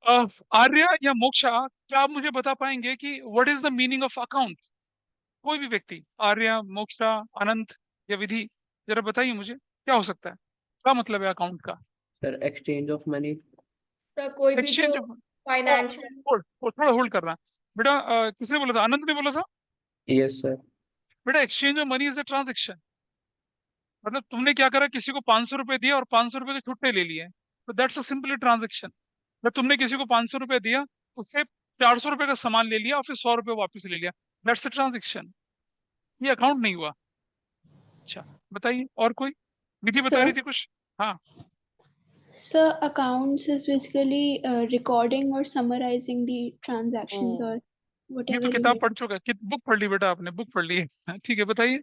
आर्य या मोक्षा, क्या आप मुझे बता पाएंगे कि what is the meaning of account? कोई भी व्यक्ति, आर्य, मोक्षा, अनंत या विधि, जरा बताइए मुझे क्या हो सकता है, क्या मतलब है अकाउंट का? Sir exchange of money. Sir कोई भी जो एक्सचेंज। फाइनेंशियल। होल्ड, थोड़ा होल्ड करना। बेटा किसने बोला था? अनंत ने बोला था। Yes sir. बेटा exchange of money is a transaction. मतलब तुमने क्या करा, किसी को 500 रुपए दिया और 500 रुपए के छुट्टे ले लिए, तो दैट्स अ सिंपली ट्रांजेक्शन। जब तुमने किसी को 500 रुपए दिया, उससे 400 रुपए का सामान ले लिया और फिर 100 रुपए वापस ले लिया, दैट्स अ ट्रांजेक्शन। ये अकाउंट नहीं हुआ। अच्छा, बताइए और कोई। विधि बता रही Sir, थी कुछ। हाँ। sir, accounts is basically recording or summarizing the O, transactions or ये तो whatever you किताब like. पढ़ चुका है, बुक पढ़ ली बेटा आपने, बुक पढ़ ली है। हाँ, ठीक है, बताइए।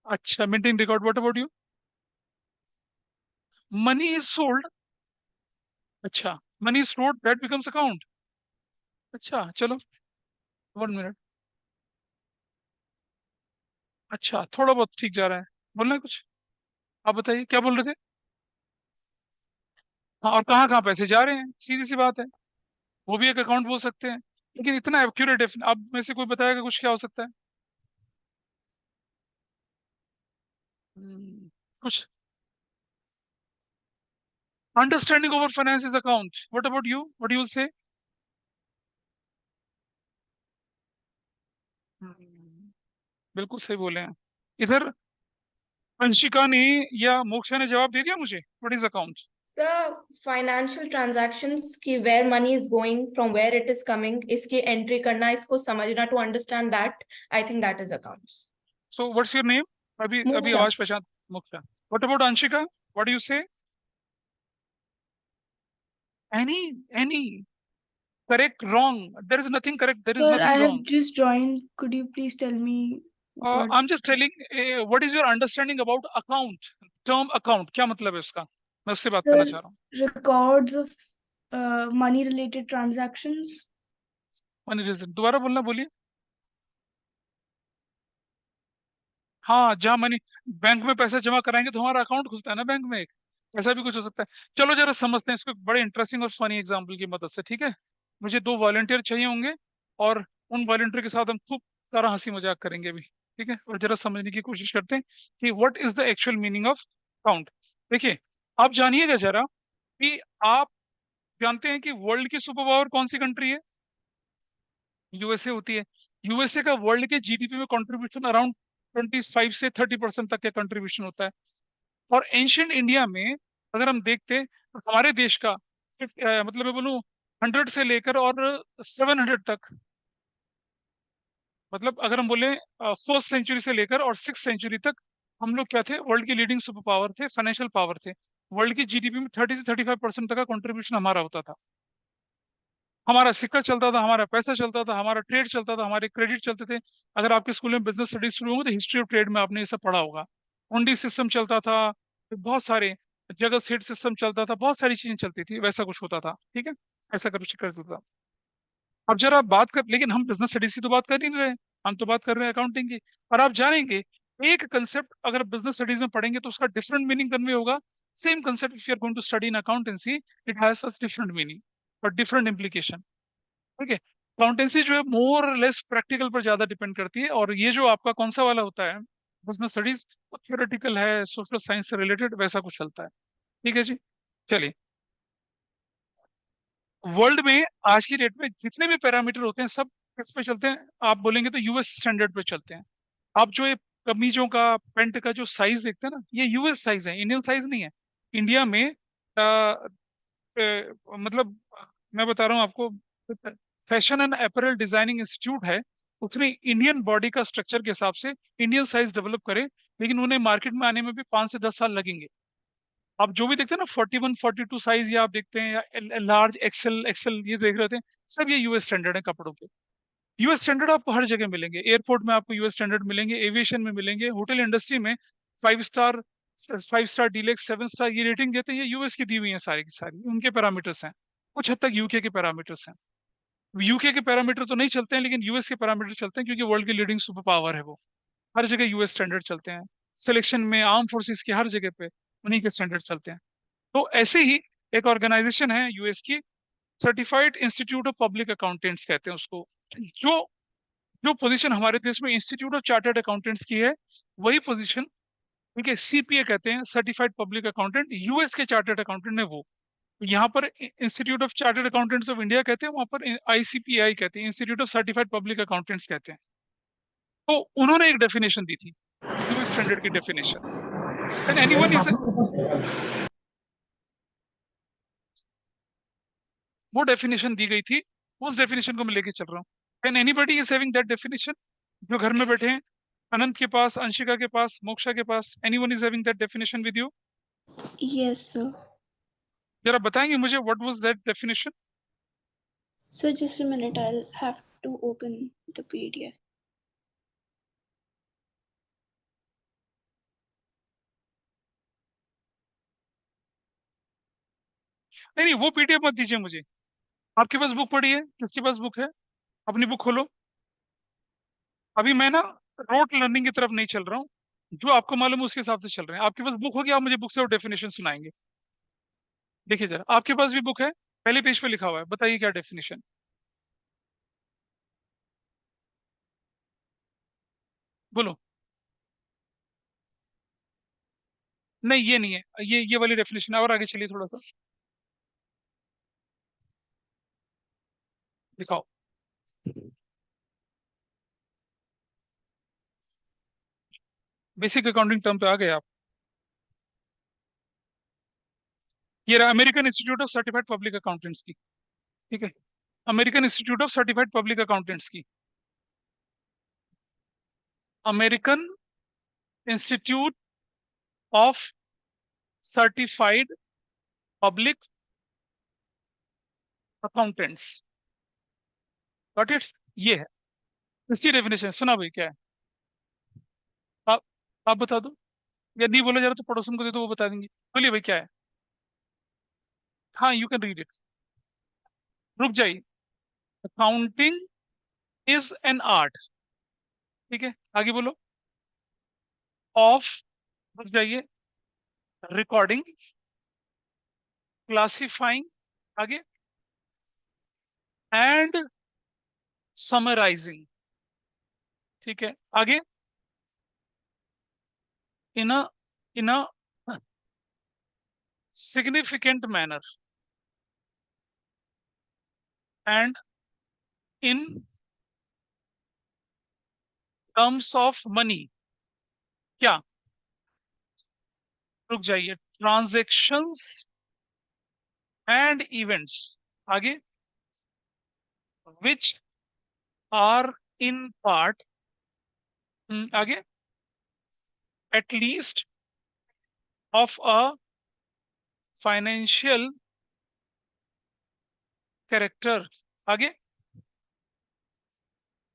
अच्छा, maintain record, what about you? Money is sold. अच्छा, money is sold, that becomes account. अच्छा चलो, 1 मिनट। अच्छा, थोड़ा बहुत ठीक जा रहा है। बोलना है कुछ? आप बताइए क्या बोल रहे थे। हाँ, और कहाँ कहाँ पैसे जा रहे हैं, सीधी सी बात है। वो भी एक अकाउंट बोल सकते हैं, लेकिन इतना एक्यूरेट अब में से कोई बताएगा कुछ क्या हो सकता है? कुछ। Understanding over finance is account, what about you, what you will say? बिल्कुल सही बोले हैं। इधर अंशिका ने या मोक्षा ने जवाब दे दिया मुझे, what is account? Sir financial transactions की where money is going from where it is coming, इसकी एंट्री करना, इसको समझना, to understand that, I think that is accounts. So what's your name? अभी अभी मोक्षा। आवाज पहचान। Moksha. What about Anshika, what you say? Any, any correct, wrong? There is nothing correct, there is Sir, I nothing have wrong. just joined. Could you please tell me what I am just telling, what is your understanding about account? Term account क्या मतलब है उसका, मैं उससे बात करना the चाह रहा हूँ। records of money-related transactions? Money reason, दोबारा बोलना, बोलिए। हाँ, जहाँ मनी, बैंक में पैसा जमा कराएंगे तो हमारा अकाउंट खुलता है ना बैंक में एक, ऐसा भी कुछ हो सकता है। चलो जरा समझते हैं इसको एक बड़े इंटरेस्टिंग और फनी एग्जांपल की मदद से, ठीक है? मुझे 2 वॉलंटियर चाहिए होंगे, और उन वॉलंटियर के साथ हम खूब सारा हंसी मजाक करेंगे भी, ठीक है? और जरा समझने की कोशिश करते हैं कि what is the actual meaning of account. देखिए, आप जानिएगा जरा कि आप जानते हैं कि वर्ल्ड की सुपर पावर कौन सी कंट्री है? यूएसए होती है। यूएसए का वर्ल्ड के जीडीपी में कंट्रीब्यूशन अराउंड 25 से 30% तक का कंट्रीब्यूशन होता है। और एंशियंट इंडिया में अगर हम देखते तो हमारे देश का मतलब मैं बोलूँ 100 से लेकर और 700 तक, मतलब अगर हम बोले 4th सेंचुरी से लेकर और 6th सेंचुरी तक, हम लोग क्या थे? वर्ल्ड की लीडिंग सुपर पावर थे, फाइनेंशियल पावर थे। वर्ल्ड की जीडीपी में 30 से 35% तक का कंट्रीब्यूशन हमारा होता था। हमारा सिक्का चलता था, हमारा पैसा चलता था, हमारा ट्रेड चलता था, हमारे क्रेडिट चलते थे। अगर आपके स्कूल में बिजनेस स्टडीज शुरू होंगे तो हिस्ट्री ऑफ ट्रेड में आपने ये सब पढ़ा होगा। हुंडी सिस्टम चलता था, फिर बहुत सारे जगह सीट सिस्टम चलता था, बहुत सारी चीजें चलती थी, वैसा कुछ होता था, ठीक है? ऐसा कुछ करता था। अब जरा बात कर, लेकिन हम बिजनेस स्टडीज की तो बात कर ही नहीं रहे, हम तो बात कर रहे हैं अकाउंटिंग की। और आप जानेंगे, एक कंसेप्ट अगर बिजनेस स्टडीज में पढ़ेंगे तो उसका डिफरेंट मीनिंग कन्वे होगा। Same concept if you are going to study in accountancy, it has such different meaning और डिफरेंट इम्प्लीकेशन, ठीक है? अकाउंटेंसी जो है मोर लेस प्रैक्टिकल पर ज्यादा डिपेंड करती है, और ये जो आपका कौन सा वाला होता है बिजनेस स्टडीज, वो थियोरेटिकल है, सोशल साइंस से रिलेटेड वैसा कुछ चलता है, ठीक है जी? चलिए, वर्ल्ड में आज की डेट में जितने भी पैरामीटर होते हैं सब किस पे चलते हैं? आप बोलेंगे तो यूएस स्टैंडर्ड पे चलते हैं। आप जो ये कमीजों का, पैंट का जो साइज देखते हैं ना, ये यूएस साइज है, इंडियन साइज नहीं है। इंडिया में मतलब मैं बता रहा हूँ आपको, fashion and apparel designing institute है, उसने इंडियन बॉडी का स्ट्रक्चर के हिसाब से इंडियन साइज डेवलप करे, लेकिन उन्हें मार्केट में आने में भी 5 से 10 साल लगेंगे। आप जो भी देखते हैं ना 41 42 साइज, या आप देखते हैं या लार्ज एक्सेल एक्सेल ये देख रहे थे, सब ये यूएस स्टैंडर्ड है कपड़ों के। यूएस स्टैंडर्ड आपको हर जगह मिलेंगे, एयरपोर्ट में आपको यूएस स्टैंडर्ड मिलेंगे, एविएशन में मिलेंगे, होटल इंडस्ट्री में 5 स्टार, 5 स्टार डीलक्स, 7 स्टार ये रेटिंग देते हैं, ये यूएस की दी हुई है सारी की सारी, उनके पैरामीटर्स हैं। कुछ हद तक यूके के पैरामीटर्स हैं। यूके के पैरामीटर तो नहीं चलते हैं, लेकिन यूएस के पैरामीटर चलते हैं, क्योंकि वर्ल्ड की लीडिंग सुपर पावर है वो। हर जगह यूएस स्टैंडर्ड चलते हैं। सिलेक्शन में आर्म फोर्सेस के हर जगह पे उन्हीं के स्टैंडर्ड चलते हैं। तो ऐसे ही एक ऑर्गेनाइजेशन है यूएस की, certified institute of public accountants कहते हैं उसको। जो जो पोजीशन हमारे देश में इंस्टीट्यूट ऑफ चार्टर्ड अकाउंटेंट्स की है, वही पोजीशन, ठीक है, सीपीए कहते हैं, सर्टिफाइड पब्लिक अकाउंटेंट, यूएस के चार्टर्ड अकाउंटेंट है वो। यहाँ पर institute of chartered accountants of India कहते हैं, वहां पर आईसीपीआई कहते हैं, institute of Certified Public accountants कहते हैं। तो उन्होंने एक डेफिनेशन दी थी, यूएस स्टैंडर्ड की डेफिनेशन। एंड एनीवन इज, वो डेफिनेशन दी गई थी, उस डेफिनेशन को मैं लेके चल रहा हूँ। Can anybody is having that definition? जो घर में बैठे हैं, अनंत के पास, अंशिका के पास, मोक्षा के पास, anyone is having that definition with you? Yes, sir. जरा बताएंगे मुझे what was that definition? So just a minute, I'll have to open the PDF. नहीं नहीं, वो पीडीएफ मत दीजिए मुझे। आपके पास बुक पड़ी है? किसके पास बुक है? अपनी बुक खोलो। अभी मैं ना रोट लर्निंग की तरफ नहीं चल रहा हूँ, जो आपको मालूम है उसके हिसाब से चल रहे हैं। आपके पास बुक होगी, आप मुझे बुक से वो डेफिनेशन सुनाएंगे। देखिए जरा, आपके पास भी बुक है, पहले पेज पे लिखा हुआ है, बताइए क्या डेफिनेशन। बोलो। नहीं ये नहीं है, ये वाली डेफिनेशन है, और आगे चलिए थोड़ा सा दिखाओ। बेसिक अकाउंटिंग टर्म पे आ गए आप। ये रहा American Institute of Certified Public Accountants की, ठीक है, American Institute of Certified Public Accountants की, American Institute of Certified Public Accountants, got it? ये है इसकी डेफिनेशन। सुना भाई क्या है? आप आप बता दो, या नहीं बोला जा रहा तो पड़ोसन को दे दो, वो बता देंगे। बोलिए भाई क्या है? हाँ, यू कैन रीड इट। रुक जाइए। अकाउंटिंग इज एन आर्ट, ठीक है, आगे बोलो। ऑफ, रुक जाइए, रिकॉर्डिंग, क्लासिफाइंग, आगे, एंड समराइजिंग, ठीक है, आगे, in a significant manner and in terms of money. क्या? रुक जाइए, ट्रांजैक्शंस एंड इवेंट्स, आगे, विच आर इन पार्ट, आगे, at least of a financial character, आगे,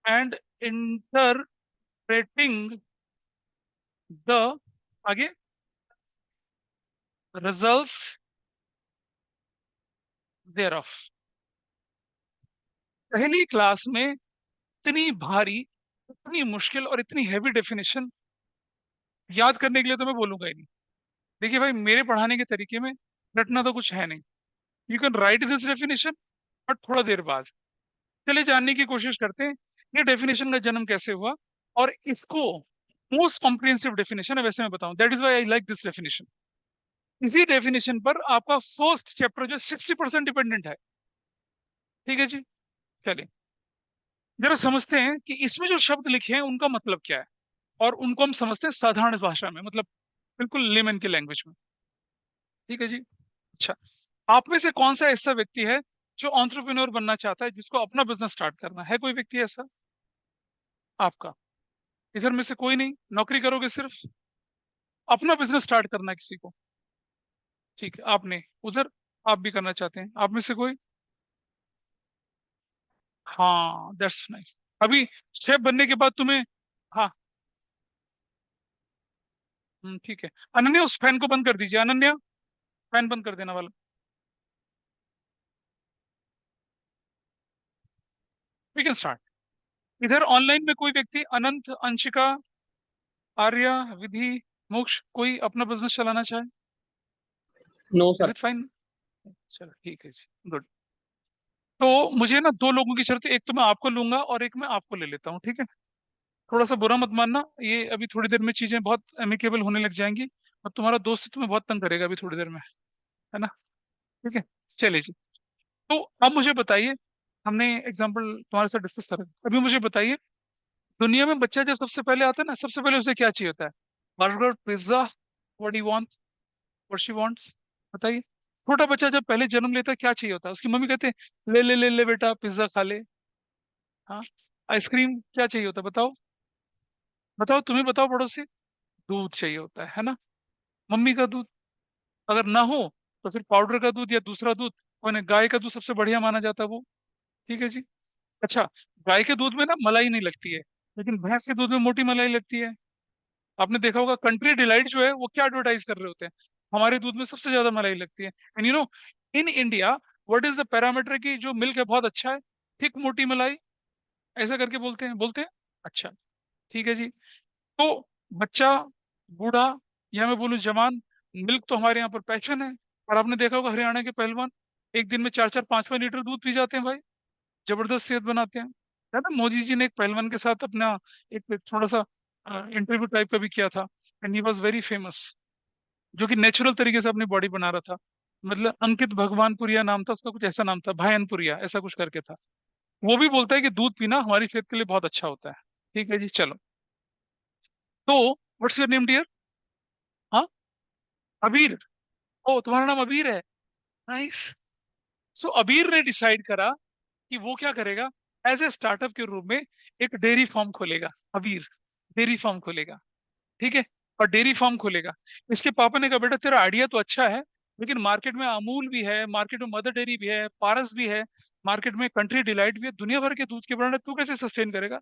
एंड इंटरप्रेटिंग द, आगे, रिजल्ट्स thereof। पहली क्लास में इतनी भारी, इतनी मुश्किल और इतनी हैवी डेफिनेशन याद करने के लिए तो मैं बोलूंगा ही नहीं। देखिए भाई, मेरे पढ़ाने के तरीके में रटना तो कुछ है नहीं। You can write this definition, but थोड़ा देर बाद चले जानने की कोशिश करते हैं ये डेफिनेशन का जन्म कैसे हुआ, और इसको मोस्ट कॉम्प्रिहेंसिव डेफिनेशन है, वैसे मैं बताऊं, that is why I like this definition. इसी डेफिनेशन पर आपका फर्स्ट चैप्टर जो 60% डिपेंडेंट है, ठीक है जी। चलिए जरा समझते हैं कि इसमें जो शब्द लिखे हैं उनका मतलब क्या है, और उनको हम समझते हैं साधारण भाषा में, मतलब बिल्कुल लेमन की लैंग्वेज में, ठीक है जी। अच्छा, आप में से कौन सा ऐसा व्यक्ति है जो एंटरप्रेन्योर बनना चाहता है, जिसको अपना बिजनेस स्टार्ट करना है? कोई व्यक्ति ऐसा आपका? इधर में से कोई नहीं? नौकरी करोगे सिर्फ? अपना बिजनेस स्टार्ट करना है किसी को, ठीक है, आपने उधर, आप भी करना चाहते हैं, आप में से कोई? हाँ, दैट्स नाइस। अभी शेफ बनने के बाद तुम्हें, हाँ, ठीक है। अनन्या, उस फैन को बंद कर दीजिए, अनन्या फैन बंद कर देना वाला। We can start. इधर ऑनलाइन में कोई व्यक्ति, अनंत, अंशिका, आर्या, विधि, मोक्ष, कोई अपना बिजनेस चलाना चाहे? No, is sir. It fine? चलो ठीक है जी, गुड। तो मुझे ना दो लोगों की शर्त है, एक तो मैं आपको लूंगा और एक मैं आपको ले लेता हूँ, ठीक है? थोड़ा सा बुरा मत मानना, ये अभी थोड़ी देर में चीजें बहुत एमिकेबल होने लग जाएंगी, और तुम्हारा दोस्त तुम्हें बहुत तंग करेगा अभी थोड़ी देर में, है ना? ठीक है, चलिए जी। तो अब मुझे बताइए, हमने एग्जाम्पल तुम्हारे साथ डिस्कस करा, अभी मुझे बताइए, दुनिया में बच्चा जब सबसे पहले आता है ना, सबसे पहले उसे क्या चाहिए होता है? Burger, pizza, what you want, what she wants, बताइए। छोटा बच्चा जब पहले जन्म लेता है क्या चाहिए होता है? उसकी मम्मी कहते हैं ले ले ले ले बेटा पिज्जा खा ले। हाँ, आइसक्रीम क्या चाहिए होता है बताओ? बताओ, तुम्हें बताओ पड़ोसी। दूध चाहिए होता है ना? मम्मी का दूध, अगर ना हो तो फिर पाउडर का दूध या दूसरा दूध, मैंने गाय का दूध सबसे बढ़िया माना जाता है वो, ठीक है जी। अच्छा, गाय के दूध में ना मलाई नहीं लगती है, लेकिन भैंस के दूध में मोटी मलाई लगती है। आपने देखा होगा कंट्री डिलाइट जो है वो क्या एडवर्टाइज कर रहे होते हैं, हमारे दूध में सबसे ज्यादा मलाई लगती है। And you know, in India what is the parameter की जो मिल्क है बहुत अच्छा है, थिक मोटी मलाई, ऐसा करके बोलते हैं। अच्छा, ठीक है जी। तो बच्चा, बूढ़ा, या मैं बोलूं जवान, मिल्क तो हमारे यहाँ पर पैशन है। और आपने देखा होगा हरियाणा के पहलवान एक दिन में 4-4, 5-5 लीटर दूध पी जाते हैं भाई, जबरदस्त सेहत बनाते हैं। है ना, मोदी जी ने एक पहलवान के साथ अपना एक थोड़ा सा इंटरव्यू टाइप का भी किया था, and he was very famous, जो कि नेचुरल तरीके से अपनी बॉडी बना रहा था। मतलब अंकित भगवानपुरिया नाम था उसका, कुछ ऐसा नाम था, भायनपुरिया ऐसा कुछ करके था। वो भी बोलता है कि दूध पीना हमारी सेहत के लिए बहुत अच्छा होता है। ठीक है जी, चलो। तो व्हाट्स योर नेम डियर? हाँ, अबीर। ओ, तुम्हारा नाम अबीर है, नाइस। सो अबीर ने डिसाइड करा कि वो क्या करेगा, एज ए स्टार्टअप के रूप में एक डेयरी फार्म खोलेगा। अबीर डेयरी फार्म खोलेगा, ठीक है, और डेयरी फार्म खोलेगा। इसके पापा ने कहा बेटा तेरा आइडिया तो अच्छा है, लेकिन मार्केट में अमूल भी है, मार्केट में मदर डेयरी भी है, पारस भी है, मार्केट में कंट्री डिलाइट भी है, दुनिया भर के दूध के ब्रांड है, तू कैसे सस्टेन करेगा?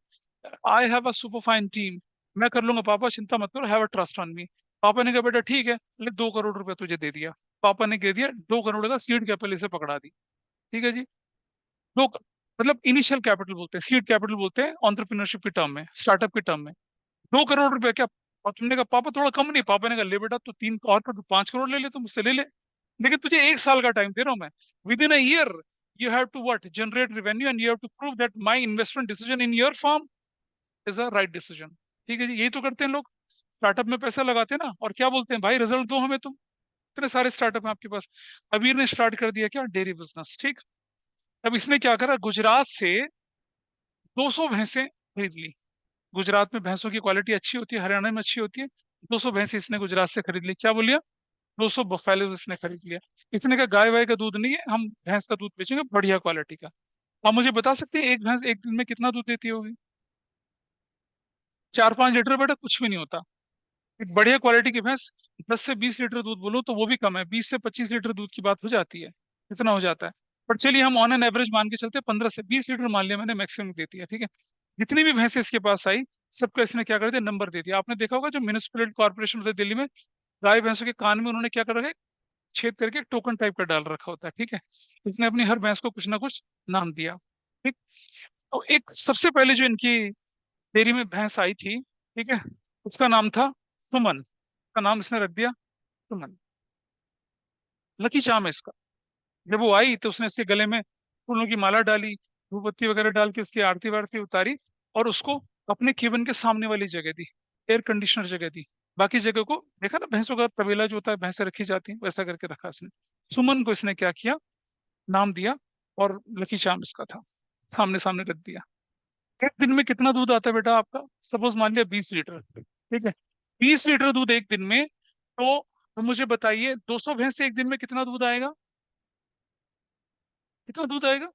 I have a super fine team, मैं कर लूंगा पापा, चिंता मत करो, have a trust on me. पापा ने कहा बेटा ठीक है, ले 2 करोड़ रुपया तुझे दे दिया। पापा ने दे दिया 2 करोड़ का सीड कैपिटल, इसे पकड़ा दी। ठीक है जी। दो, मतलब इनिशियल कैपिटल बोलते हैं, सीड कैपिटल बोलते हैं ऑन्टरप्रीनरशिप की टर्म में, स्टार्टअप की टर्म में। 2 करोड़ रुपया क्या? और तुमने कहा पापा थोड़ा कम नहीं? पापा ने कहा ले बेटा तू 3 और तो 5 करोड़ ले ले, तुम मुझसे ले ले, लेकिन तुझे 1 साल का टाइम दे रहा हूं मैं। Within a year you have to what, generate revenue, and you have to prove that my investment decision in your firm is a right decision. ठीक है जी, यही तो करते हैं लोग, स्टार्टअप में पैसा लगाते हैं ना, और क्या बोलते हैं भाई रिजल्ट दो हमें तुम। इतने सारे स्टार्टअप हैं आपके पास। अबीर ने स्टार्ट कर दिया क्या, डेयरी बिजनेस, ठीक। अब इसने क्या करा, गुजरात से 200 भैंसें खरीद ली। गुजरात में भैंसों की क्वालिटी अच्छी होती है, हरियाणा में अच्छी होती है। 200 भैंस इसने गुजरात से खरीद ली। क्या बोलिए? 200 बफेलो इसने खरीद लिया। इसने कहा गाय वाय का दूध नहीं है, हम भैंस का दूध बेचेंगे बढ़िया क्वालिटी का। आप मुझे बता सकते हैं एक भैंस एक दिन में कितना दूध देती होगी? 4-5 लीटर बेटा, कुछ भी नहीं होता। एक बढ़िया क्वालिटी की भैंस 10 से 20 लीटर दूध बोलो तो वो भी कम है, 20 से 25 लीटर दूध की बात हो जाती है, इतना हो जाता है। पर चलिए हम ऑन एन एवरेज मान के चलते, 15 से 20 लीटर मान लिया मैंने, मैक्सिमम देती है, ठीक है। जितनी भी भैंसें इसके पास आई, सबका इसने क्या कर दिया, नंबर दे दिया। आपने देखा होगा जो म्यूनिसिपल कॉर्पोरेशन होते हैं दिल्ली में, गाय भैंसों के कान में उन्होंने क्या कर रखा है, छेद करके एक टोकन टाइप का डाल रखा होता है, ठीक है। इसने अपनी हर भैंस को कुछ ना कुछ नाम दिया, ठीक। तो एक सबसे पहले जो इनकी डेयरी में भैंस आई थी, ठीक है, उसका नाम था सुमन, का नाम इसने रख दिया सुमन, लकी चाम है इसका। जब वो आई तो उसने इसके गले में फूलों की माला डाली, धूपबत्ती वगैरह डाल के उसकी आरती वारती उतारी, और उसको अपने केबिन के सामने वाली जगह दी, एयर कंडीशनर जगह दी। बाकी जगह को देखा ना, भैंसों का तबेला जो होता है, भैंसें रखी जाती हैं, वैसा करके रखा इसने। सुमन को इसने क्या किया, नाम दिया, और लकी चाम इसका था, सामने सामने रख दिया। एक दिन में कितना दूध आता है बेटा आपका? सपोज मान लिया 20 लीटर, ठीक है, 20 लीटर दूध एक दिन में। तो मुझे बताइए 200 भैंस से एक दिन में कितना दूध आएगा? कितना दूध आएगा?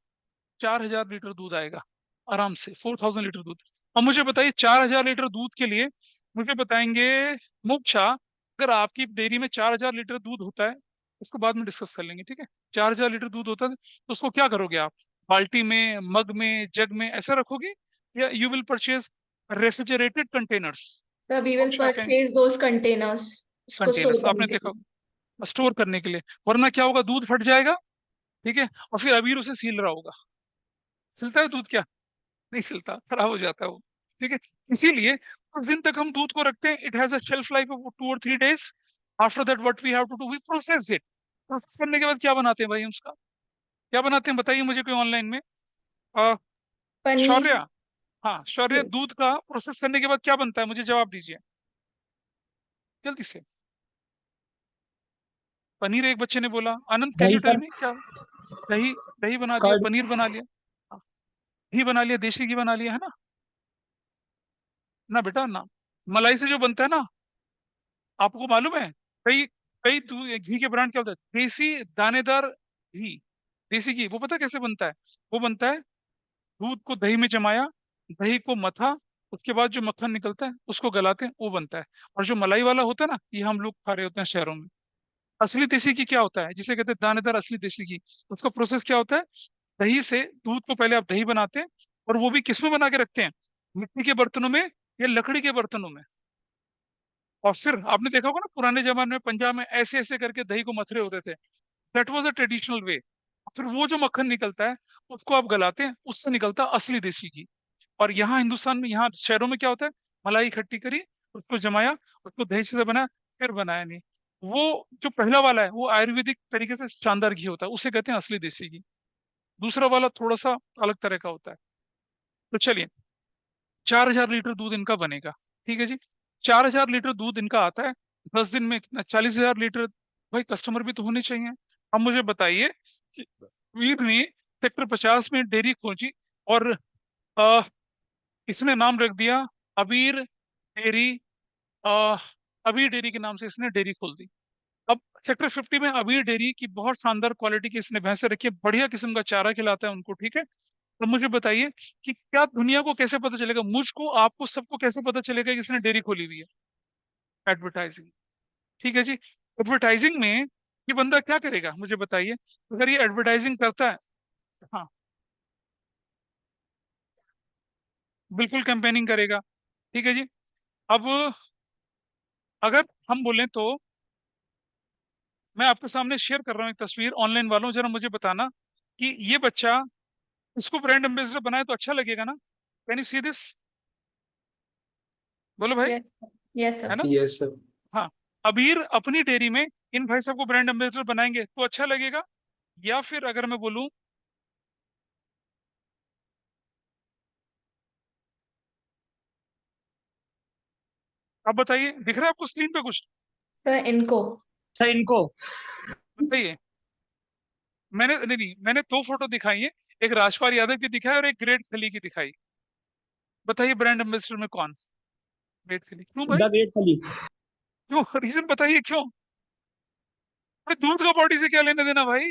4,000 लीटर दूध आएगा आराम से, 4,000 लीटर दूध। अब मुझे बताइए 4,000 लीटर दूध के लिए मुझे बताएंगे मुक्शा, अगर आपकी डेयरी में 4,000 लीटर दूध होता है, उसको बाद में डिस्कस कर लेंगे, ठीक है। 4,000 लीटर दूध होता है तो उसको क्या करोगे आप? बाल्टी में, मग में, जग में ऐसा रखोगे, या you will purchase refrigerated containers? So we will Moksha can, purchase those containers उसको store कंटेनर्स करने आपने के देखा, लिए। स्टोर करने के लिए। वरना क्या होगा, दूध फट जाएगा, ठीक है, और फिर अबीर उसे सील रहा होगा। सिलता है दूध क्या? नहीं सिलता, खराब हो जाता है वो, ठीक है। इसीलिए कुछ दिन तक हम दूध को रखते हैं, it has a shelf life of 2 or 3 days। After that what we have to do, we process it. Process करने के बाद क्या बनाते हैं भाई हम उसका? क्या बनाते हैं बताइए मुझे कोई ऑनलाइन में। पनीर। शौर्य, हाँ शौर्य, Yes. दूध का प्रोसेस करने के बाद क्या बनता है, मुझे जवाब दीजिए जल्दी से। पनीर एक बच्चे ने बोला। आनंद कैन दही यू टेल सर। मी क्या? दही, दही बना दिया, कर्ड। पनीर बना लिया, हाँ, घी बना लिया, देसी घी बना लिया, है ना? ना बेटा ना, मलाई से जो बनता है ना, आपको मालूम है कई कई घी के ब्रांड क्या होता है? देसी दानेदार घी, देसी घी, वो पता कैसे बनता है? वो बनता है दूध को दही में जमाया, दही को मथा, उसके बाद जो मक्खन निकलता है उसको गलाते हैं, वो बनता है। और जो मलाई वाला होता है ना, ये हम लोग खा रहे होते हैं शहरों में। असली देसी घी क्या होता है, जिसे कहते हैं दानेदार असली देसी घी? उसका प्रोसेस क्या होता है? दही से, दूध को पहले आप दही बनाते हैं, और वो भी किसमें बना के रखते हैं? मिट्टी के बर्तनों में या लकड़ी के बर्तनों में। और फिर आपने देखा होगा ना, पुराने जमाने में पंजाब में ऐसे ऐसे करके दही को मथरे होते थे। That was the traditional way. फिर वो जो मक्खन निकलता है उसको आप गलाते हैं, उससे निकलता है असली देसी घी। और यहाँ हिंदुस्तान में, यहाँ शहरों में क्या होता है? मलाई इकट्ठी करी, उसको जमाया, उसको दही से बनाया, फिर बनाया नहीं। वो जो पहला वाला है वो आयुर्वेदिक तरीके से शानदार घी होता है, उसे कहते हैं असली देसी घी। दूसरा वाला थोड़ा सा अलग तरह का होता है। तो चलिए, 4,000 लीटर दूध इनका बनेगा, ठीक है जी। 4,000 लीटर दूध इनका आता है 10 दिन में, कितना? 40,000 लीटर। भाई कस्टमर भी तो होने चाहिए। अब मुझे बताइए कि वीर ने सेक्टर 50 में डेयरी खोजी, और अ, इसने नाम रख दिया अबीर डेयरी। अ, अबीर डेयरी के नाम से इसने डेयरी खोल दी। अब सेक्टर 50 में अबीर डेयरी की बहुत शानदार क्वालिटी की इसने भैंसे रखी है, बढ़िया किस्म का चारा खिलाता है उनको, ठीक है। तो मुझे बताइए कि क्या दुनिया को कैसे पता चलेगा, मुझको, आपको, सबको कैसे पता चलेगा कि इसने डेयरी खोली हुई है? एडवर्टाइजिंग, ठीक है जी। एडवर्टाइजिंग में ये बंदा क्या करेगा मुझे बताइए, अगर ये एडवर्टाइजिंग करता है। हाँ, बिल्कुल कैंपेनिंग करेगा, ठीक है जी। अब अगर हम बोलें तो मैं आपके सामने शेयर कर रहा हूँ एक तस्वीर ऑनलाइन वालों, जरा मुझे बताना कि ये बच्चा, इसको ब्रांड एम्बेसडर बनाए तो अच्छा लगेगा ना? Can you see this? बोलो भाई, Yes. Yes, sir. है ना? Yes, sir. हाँ, अबीर अपनी डेयरी में इन भाई साहब को ब्रांड एम्बेसडर बनाएंगे तो अच्छा लगेगा। या फिर अगर मैं बोलूं, आप बताइए, दिख रहा है आपको स्क्रीन पे कुछ? Sir, इनको। सर इनको। बताइए। मैंने नहीं नहीं, मैंने दो फोटो दिखाई है, एक राजपाल यादव की दिखाई और एक ग्रेट खली की दिखाई। बताइए ब्रांड एम्बेसडर में कौन? ग्रेट खली क्यों भाई? द ग्रेट खली। क्यों, रीजन बताइए क्यों? अरे दूध का बॉडी से क्या लेने देना भाई?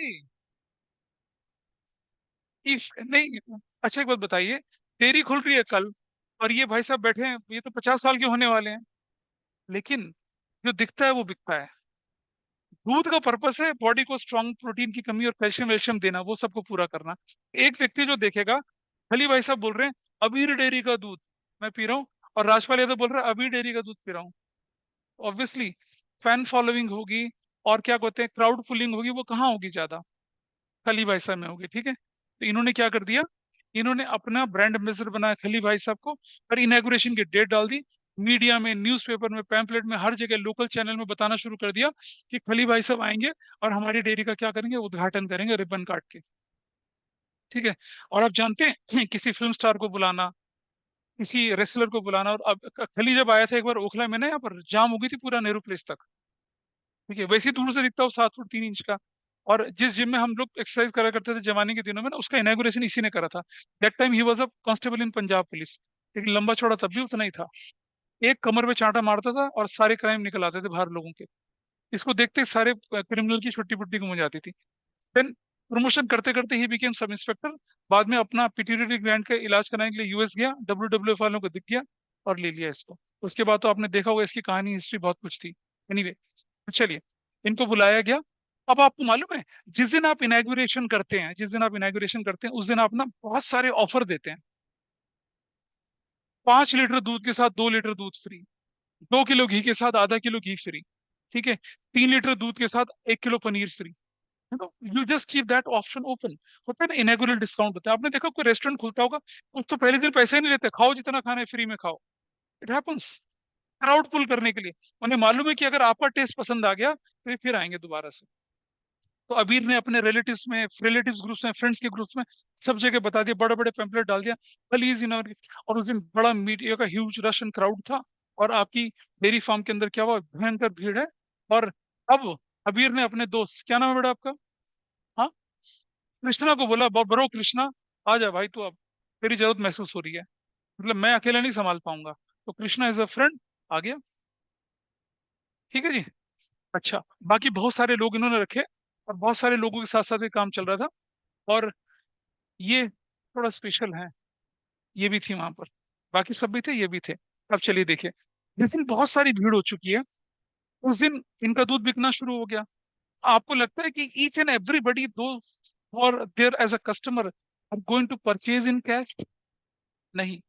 इफ नहीं, अच्छा एक बात बताइए, डेयरी खुल रही है कल, और ये भाई साहब बैठे हैं, ये तो 50 साल के होने वाले हैं, लेकिन जो दिखता है वो बिकता है। दूध का पर्पस है बॉडी को स्ट्रांग प्रोटीन की कमी और कैल्शियम वैल्शियम देना, वो सबको पूरा करना। एक व्यक्ति जो देखेगा, खली भाई साहब बोल रहे हैं अबीर डेयरी का दूध मैं पी रहा हूँ, और राजपाल यादव बोल रहा है अबीर डेयरी का दूध पी रहा हूँ, ऑब्वियसली फैन फॉलोइंग होगी, और क्या कहते हैं, क्राउड पुलिंग होगी, वो कहाँ होगी ज्यादा? खली भाई साहब में होगी, ठीक है। तो इन्होंने क्या कर दिया, इन्होंने अपना ब्रांड एम्बेसडर बनाया खली भाई साहब को, और इनॉग्रेशन की डेट डाल दी, मीडिया में, न्यूज़पेपर में, पैम्पलेट में, हर जगह, लोकल चैनल में बताना शुरू कर दिया कि खली भाई साहब आएंगे और हमारी डेयरी का क्या करेंगे, उद्घाटन करेंगे रिबन काट के, ठीक है। और आप जानते हैं किसी फिल्म स्टार को बुलाना, किसी रेसलर को बुलाना, और अब खली जब आया था एक बार ओखला में ना, यहाँ पर जाम हो गई थी पूरा नेहरू प्लेस तक, ठीक है। वैसे ही दूर से दिखता हो 7 फुट 3 इंच का। और जिस जिम में हम लोग एक्सरसाइज करा करते थे जवानी के दिनों में ना, उसका इनॉग्रेशन इसी ने करा था। That time he was a constable in Punjab police, लेकिन लंबा चौड़ा तब भी उतना ही था। एक कमर पे चांटा मारता था और सारे क्राइम निकल आते थे बाहर लोगों के। इसको देखते ही सारे क्रिमिनल की छुट्टी पुट्टी गुम जाती थी। देन प्रमोशन करते करते ही बिकेम सब इंस्पेक्टर। बाद में अपना पिट्यूटरी ग्लैंड का इलाज कराने के लिए यूएस गया, डब्ल्यूडब्ल्यूएफ वालों को दिख गया और ले लिया इसको। उसके बाद तो आपने देखा होगा इसकी कहानी, हिस्ट्री बहुत कुछ थी। एनीवे, तो चलिए, इनको बुलाया गया। अब आपको मालूम है, जिस दिन आप इनॉग्रेशन करते हैं, जिस दिन आप इनॉग्रेशन करते हैं, उस दिन आप ना बहुत सारे ऑफर देते हैं। 5 लीटर दूध के साथ 2 लीटर दूध फ्री, 2 किलो घी के साथ ½ किलो घी फ्री, ठीक है। 3 लीटर दूध के साथ 1 kilo paneer free. You just keep that option open. होता है ना, इनॉग्रेल डिस्काउंट होता है। आपने देखा कोई रेस्टोरेंट खुलता होगा, उस तो पहले दिन पैसे ही नहीं लेते, खाओ जितना खाना है फ्री में खाओ। इट हैपेंस, क्राउड पुल करने के लिए। उन्हें मालूम है कि अगर आपका टेस्ट पसंद आ गया तो ये फिर आएंगे दोबारा से। तो अबीर ने अपने रिलेटिव्स ग्रुप्स में, फ्रेंड्स के ग्रुप्स में सब जगह बता दिया, बड़े बड़े पैम्पलेट डाल दिया, प्लीज इन और उस दिन बड़ा मीडिया का ह्यूज रशियन क्राउड था, और आपकी डेयरी फार्म के अंदर क्या हुआ, भयंकर भीड़ है। और अब अबीर ने अपने दोस्त, क्या नाम है बेटा आपका, हाँ, कृष्णा को बोला, ब्रो कृष्णा आ जा भाई, तू अब तेरी जरूरत महसूस हो रही है, मतलब मैं अकेला नहीं संभाल पाऊंगा। तो कृष्णा एज अ फ्रेंड आ गया। ठीक है जी। अच्छा, बाकी बहुत सारे लोग इन्होंने रखे, और बहुत सारे लोगों के साथ साथ ये काम चल रहा था। और ये थोड़ा स्पेशल है, ये भी थी वहां पर, बाकी सब भी थे, ये भी थे। अब चलिए देखिए, जिस दिन बहुत सारी भीड़ हो चुकी है, उस दिन इनका दूध बिकना शुरू हो गया। आपको लगता है कि ईच एंड एवरीबडी दो और there as a customer are going to purchase in cash? नहीं।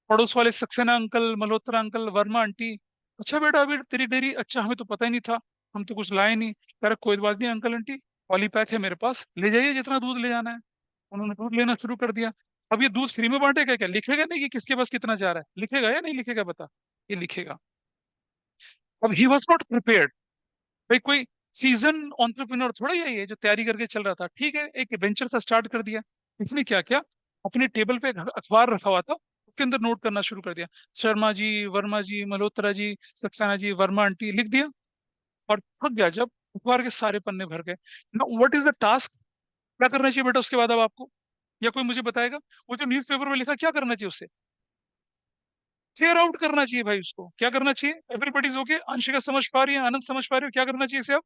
पड़ोस वाले Saxena uncle, Malhotra uncle, Verma aunty, अच्छा बेटा अभी तेरी डेयरी, अच्छा हमें तो पता ही नहीं था, हम तो कुछ लाए नहीं। कह रहा कोई बात नहीं अंकल आंटी, पॉलीपैक है मेरे पास, ले जाइए जितना दूध ले जाना है। उन्होंने दूध लेना शुरू कर दिया। अब ये दूध फ्री में बांटेगा क्या? लिखेगा नहीं कि किसके पास कितना जा रहा है? लिखेगा या नहीं लिखेगा बता? ये लिखेगा। अब ही वॉज नॉट प्रिपेयर्ड। भाई कोई सीजन ऑन्टरप्रिनर थोड़ा ही है ये जो तैयारी करके चल रहा था। ठीक है, एक वेंचर सा स्टार्ट कर दिया। इसने क्या किया, अपने टेबल पे एक अखबार रखा हुआ था, उसके अंदर नोट करना शुरू कर दिया, शर्मा जी, वर्मा जी, मल्होत्रा जी, सक्सेना जी, वर्मा आंटी, लिख दिया। और थक गया जब, अखबार के सारे पन्ने भर गए। Now what is the task? क्या करना चाहिए बेटा उसके बाद अब आपको, या कोई मुझे बताएगा? वो जो न्यूज़पेपर में लिखा, क्या करना चाहिए उसे? क्लियर आउट करना चाहिए भाई उसको। क्या करना चाहिए? Everybody's okay? अंशिका समझ पा रही है, आनंद समझ पा रहे हो, क्या करना चाहिए इसे अब?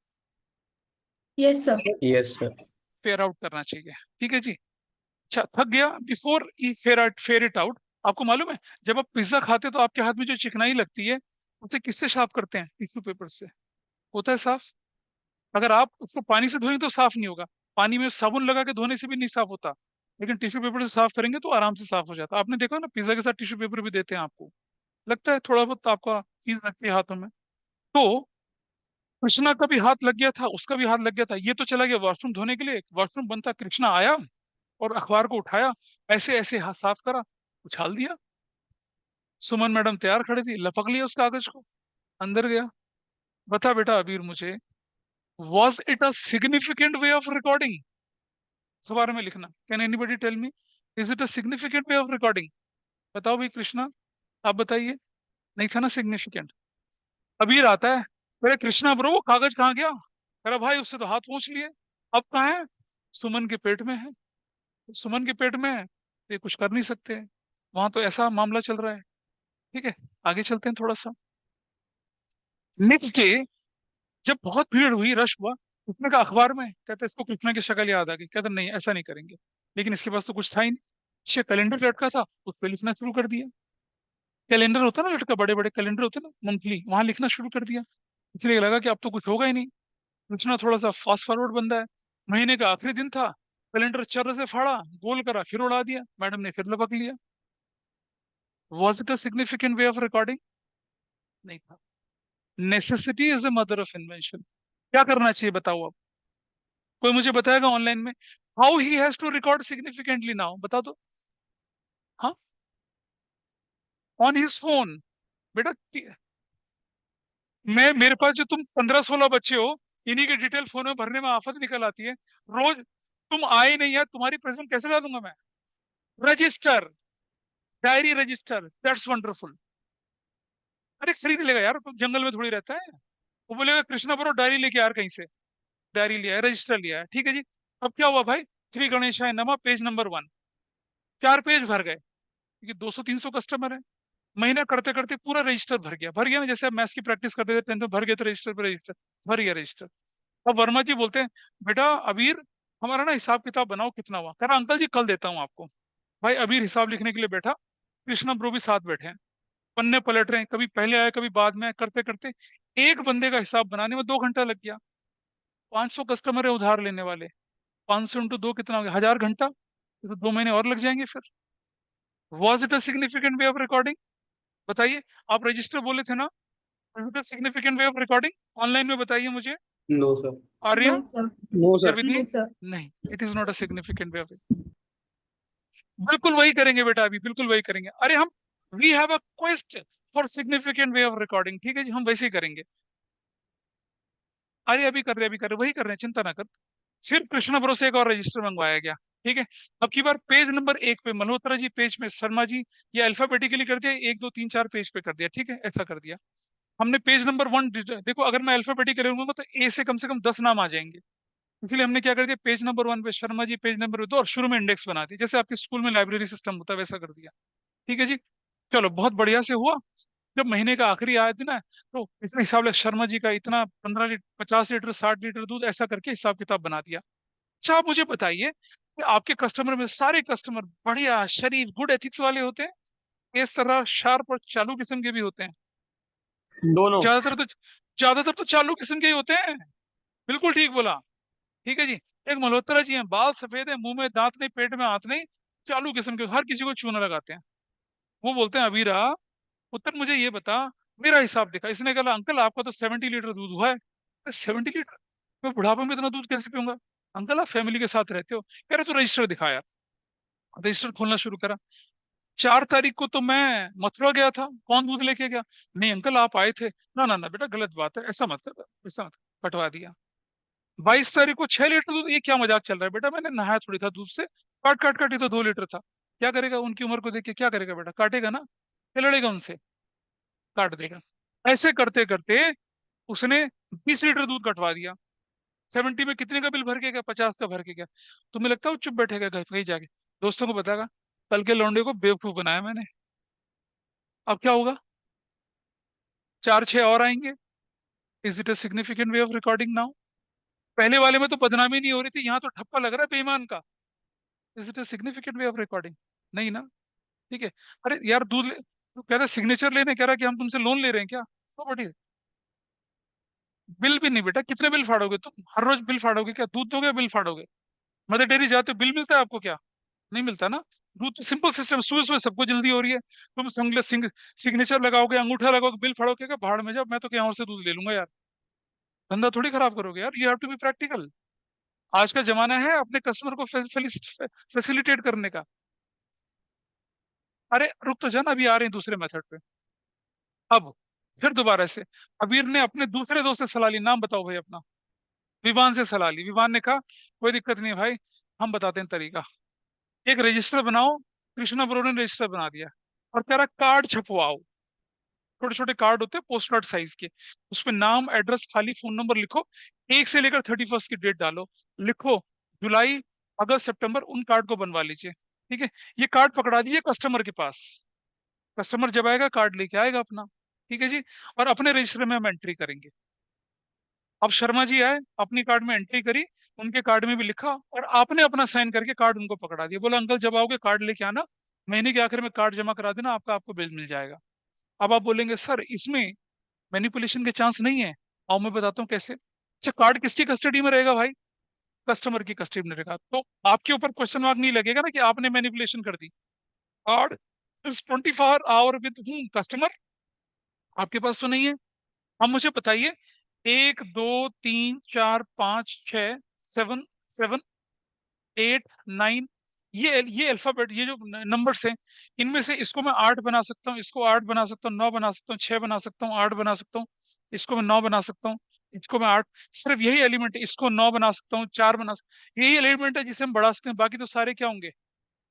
Yes, sir. Yes, sir. Fair out करना चाहिए। ठीक है जी। अच्छा, थक गया, before E fair it out. आपको मालूम है, जब आप पिज्जा खाते हो तो आपके हाथ में जो चिकनाई लगती है, उसे किससे साफ करते हैं? टिश्यू पेपर से। होता है साफ? अगर आप उसको पानी से धोएंगे तो साफ नहीं होगा, पानी में साबुन लगा के धोने से भी नहीं साफ होता, लेकिन टिश्यू पेपर से साफ करेंगे तो आराम से साफ हो जाता है। आपने देखा ना, पिज्जा के साथ टिश्यू पेपर भी देते हैं आपको, लगता है थोड़ा बहुत आपका चीज लगती है हाथों में। तो कृष्णा का भी हाथ लग गया था, उसका भी हाथ लग गया था। ये तो चला गया वॉशरूम धोने के लिए, वॉशरूम बनता कृष्णा आया और अखबार को उठाया, ऐसे ऐसे हाथ साफ करा, उछाल दिया। सुमन मैडम तैयार खड़ी थी, लपक लिया उस कागज को, अंदर गया। बता बेटा अबीर मुझे, was it a significant way of recording? अखबार में लिखना, can anybody tell me, is it a significant way of recording? बताओ भाई कृष्णा, आप बताइए। नहीं था ना सिग्निफिकेंट। अबीर आता है, अरे कृष्णा ब्रो वो कागज कहाँ गया? अरे भाई उससे तो हाथ पहुंच लिए, अब कहाँ है? सुमन के पेट में है। सुमन के पेट में है तो ये कुछ कर नहीं सकते, वहां तो ऐसा मामला चल रहा है। ठीक है, आगे चलते हैं थोड़ा सा। नेक्स्ट डे जब बहुत भीड़ हुई, रश हुआ, उसने कहा अखबार में, कहते इसको कृष्णा की शक्ल याद आ गई, कहते नहीं ऐसा नहीं करेंगे, लेकिन इसके पास तो कुछ था ही नहीं। पीछे कैलेंडर लटका था, उस पर लिखना शुरू कर दिया। कैलेंडर होता ना लटका, बड़े बड़े कैलेंडर होते ना मंथली, वहां लिखना शुरू कर दिया। इसलिए लगा कि अब तो कुछ होगा ही नहीं। कृष्णा थोड़ा सा फास्ट फॉरवर्ड बंदा है। महीने का आखिरी दिन था, कैलेंडर चर से फाड़ा, गोल करा, फिर उड़ा दिया, मैडम ने फिर लपक लिया। Was it a significant way of recording? नहीं था। Necessity is the mother of invention. क्या करना चाहिए बताओ अब? कोई मुझे बताएगा ऑनलाइन में, how he has to record significantly now, बता दो। हाँ, ऑन हिज फोन। बेटा मैं, मेरे पास जो तुम 15-16 बच्चे हो, इन्हीं के डिटेल फोन में भरने में आफत निकल आती है रोज। तुम आए नहीं यार, तुम्हारी प्रेजेंट कैसे ला दूंगा मैं? Register, diary register, that's wonderful. अरे खरीद लेगा यार, तो जंगल में थोड़ी रहता है। वो बोलेगा कृष्णा ब्रो डायरी लेके यार कहीं से, डायरी लिया है, रजिस्टर लिया है, ठीक है जी। अब क्या हुआ भाई, श्री गणेशाय नमः, पेज नंबर 1, 4 पेज भर गए, क्योंकि 200-300 कस्टमर है। महीना करते करते पूरा रजिस्टर भर गया ना, जैसे आप मैथ्स की प्रैक्टिस करते थे 10th में, भर गए थे रजिस्टर पे रजिस्टर, भर गया रजिस्टर। अब वर्मा जी बोलते हैं, बेटा अबीर हमारा ना हिसाब किताब बनाओ, कितना हुआ? कह रहा अंकल जी कल देता हूँ आपको। भाई अबीर हिसाब लिखने के लिए बैठा, कृष्णा ब्रो भी साथ बैठे हैं, पन्ने पलट रहे हैं, कभी पहले आए कभी बाद में आए, करते करते एक बंदे का हिसाब बनाने में 2 घंटा लग गया। 500 कस्टमर है उधार लेने वाले, 500 इंटू 2 कितना हो गया? 1000 घंटा। ये तो 2 महीने और लग जाएंगे फिर। Was it a significant way of recording? बताइए। आप रजिस्टर बोले थे ना, is it a significant way of recording? Online में बताइए मुझे। No, sir. Arya, No, sir. No, you're sir. with me? No, sir. नहीं, it is not a significant way of. बिल्कुल वही करेंगे बेटा, अभी बिल्कुल वही करेंगे। अरे हम, we have a quest for significant way of recording, ठीक है जी, हम वैसे ही करेंगे। अरे अभी कर रहे वही कर रहे हैं, चिंता ना कर। सिर्फ कृष्णा ब्रो से एक और रजिस्टर मंगवाया गया। ठीक है, अब की बार पेज नंबर 1 पे मल्होत्रा जी पेज में, शर्मा जी ये अल्फाबेटिकली कर दिया, 1 2 3 4 पेज पे कर दिया। ठीक है, ऐसा कर दिया हमने। पेज नंबर 1 देखो, अगर मैं अल्फाबेटिकली करूंगा तो ए से कम 10 नाम आ जाएंगे। इसलिए हमने क्या कर दिया, पेज नंबर 1 पे शर्मा जी, पेज नंबर 2 और शुरू में इंडेक्स बना दिया, जैसे आपके स्कूल में लाइब्रेरी सिस्टम होता है वैसा कर दिया। ठीक है जी, चलो बहुत बढ़िया से हुआ। जब महीने का आखिरी आया था ना, तो इसने हिसाब लगा शर्मा जी का इतना 15 लीटर 50 लीटर 60 लीटर दूध, ऐसा करके हिसाब किताब बना दिया। अच्छा आप मुझे बताइए कि आपके कस्टमर में सारे कस्टमर बढ़िया शरीफ गुड एथिक्स वाले होते हैं, इस तरह शार्प और चालू किस्म के भी होते हैं? दोनों। ज्यादातर तो चालू किस्म के ही होते हैं। बिल्कुल ठीक बोला। ठीक है जी, एक मल्होत्रा जी हैं, बाल सफेद है, मुंह में दांत नहीं, पेट में हाथ नहीं, चालू किस्म के, हर किसी को चूना लगाते हैं। वो बोलते हैं अबीरा पुत्र मुझे ये बता, मेरा हिसाब दिखा। इसने कहा अंकल आपका तो 70 लीटर दूध हुआ है। 70 लीटर? मैं बुढ़ापे में इतना दूध कैसे पीऊंगा? अंकल आप फैमिली के साथ रहते हो। कह रहे तो रजिस्टर दिखा यार। रजिस्टर खोलना शुरू करा। 4 तारीख को तो मैं मथुरा गया था, कौन दूध लेके गया? नहीं अंकल आप आए थे। ना ना ना बेटा गलत बात है, ऐसा मत कर, ऐसा मत कर। कटवा दिया। 22 तारीख को 6 लीटर दूध, ये क्या मजाक चल रहा है बेटा, मैंने नहाया थोड़ी था दूध से, काट काट काट, ये तो 2 लीटर था। क्या करेगा, उनकी उम्र को देख के क्या करेगा बेटा, काटेगा ना, क्या लड़ेगा उनसे? काट देगा। ऐसे करते करते उसने 20 लीटर दूध कटवा दिया। 70 में कितने का बिल भर के गया? 50 का भर के गया। तुम्हें लगता है वो चुप बैठेगा घर कहीं जाके दोस्तों को बताएगा कल के लौंडे को बेवकूफ बनाया मैंने? अब क्या होगा? 4 6 और आएंगे। Is it a significant way of recording now? पहले वाले में तो बदनामी नहीं हो रही थी, यहाँ तो ठप्पा लग रहा है बेईमान का। Is it a significant way of recording? नहीं ना। ठीक है। अरे यार दूध ले, तो कह रहा सिग्नेचर लेने, कह रहा कि हम तुमसे लोन ले रहे हैं क्या? तो बढ़िया। बिल भी नहीं बेटा, कितने बिल फाड़ोगे तुम? हर रोज बिल फाड़ोगे क्या? दूध दोगे बिल फाड़ोगे? मदर डेयरी जाते हो बिल मिलता है आपको क्या? नहीं मिलता ना। दूध तो सिंपल सिस्टम, सुबह सुबह सबको जल्दी हो रही है, तुम सिग्नेचर लगाओगे, अंगूठा लगाओगे, बिल फाड़ोगे, क्या भाड़ में जाओ, मैं तो कहीं और से दूध ले लूंगा यार। धंधा थोड़ी खराब करोगे यार, you have to be practical. आज का जमाना है अपने कस्टमर को फैसिलिटेट करने का। अरे रुक तो जाना, अभी आ रहे हैं दूसरे मेथड पे। अब फिर दोबारा से अबीर ने अपने दूसरे दोस्त से सलाह ली, नाम बताओ भाई अपना। विवान से सलाह ली। विवान ने कहा कोई दिक्कत नहीं भाई, हम बताते हैं तरीका। एक रजिस्टर बनाओ। कृष्णा ब्रो ने रजिस्टर बना दिया और कह रहा कार्ड छपवाओ। छोटे छोटे कार्ड होते हैं पोस्ट कार्ड साइज के, उसपे नाम एड्रेस खाली फोन नंबर लिखो, 1 से लेकर 31 की डेट डालो, लिखो जुलाई अगस्त सितंबर, उन कार्ड को बनवा लीजिए। ठीक है, ये कार्ड पकड़ा दीजिए कस्टमर के पास। कस्टमर जब आएगा कार्ड लेके आएगा अपना। ठीक है जी, और अपने रजिस्टर में हम एंट्री करेंगे। अब शर्मा जी आए, अपनी कार्ड में एंट्री करी, उनके कार्ड में भी लिखा, और आपने अपना साइन करके कार्ड उनको पकड़ा दिया। बोला अंकल जब आओगे कार्ड लेके आना, महीने के आखिर में कार्ड जमा करा देना, आपको बिल मिल जाएगा। अब आप बोलेंगे सर इसमें मैनिपुलेशन के चांस नहीं है? आओ मैं बताता हूँ कैसे। अच्छा कार्ड किसकी कस्टडी में रहेगा भाई? कस्टमर की कस्टडी में रहेगा, तो आपके ऊपर क्वेश्चन मार्क नहीं लगेगा ना कि आपने मैनिपुलेशन कर दी। Card is 24 hour with customer, आपके पास तो नहीं है। अब मुझे बताइए, 1 2 3 4 5 6 7 7 8 9, ये अल्फाबेट, ये जो नंबर्स हैं, इनमें से इसको मैं 8 बना सकता हूँ, इसको 8 बना सकता हूँ, 9 बना सकता हूँ, 6 बना सकता हूँ, 8 बना सकता हूँ, इसको मैं 9 बना सकता हूँ, इसको मैं 8। सिर्फ यही एलिमेंट है, इसको 9 बना सकता हूँ, 4 बना सकता हूँ, यही एलिमेंट है जिसे हम बढ़ा सकते हैं, बाकी तो सारे क्या होंगे?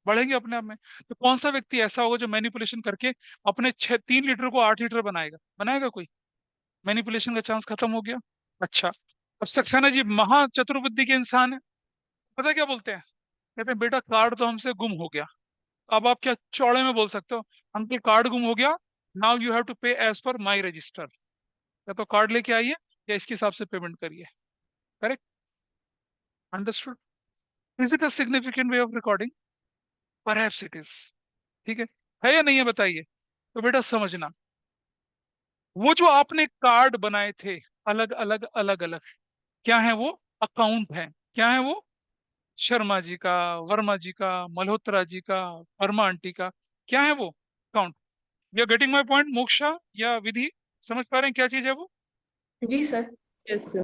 बढ़ेंगे अपने आप में। तो कौन सा व्यक्ति ऐसा होगा जो मैनिपुलेशन करके अपने 3 लीटर को 8 लीटर बनाएगा? बनाएगा कोई? मैनिपुलेशन का चांस खत्म हो गया। अच्छा, अब सक्सेना जी महा चतुर्बुद्धि के इंसान है। पता क्या बोलते हैं? कहते हैं बेटा कार्ड तो हमसे गुम हो गया। अब आप क्या चौड़े में बोल सकते हो, अंकल कार्ड गुम हो गया, नाउ यू हैव टू पे एज पर माई रजिस्टर। या तो कार्ड लेके आइए या इसके हिसाब से पेमेंट करिए। Correct? Understood? Is it a significant way of recording? Perhaps it is. ठीक है या नहीं है बताइए? तो बेटा समझना, वो जो आपने कार्ड बनाए थे अलग अलग अलग अलग, क्या है वो? अकाउंट है। क्या है वो? शर्मा जी का, वर्मा जी का, मल्होत्रा जी का, वर्मा आंटी का, क्या है वो? Account. You are getting my point Moksha या विधि? समझ पा रहे हैं क्या चीज है वो? जी सर। Yes, sir.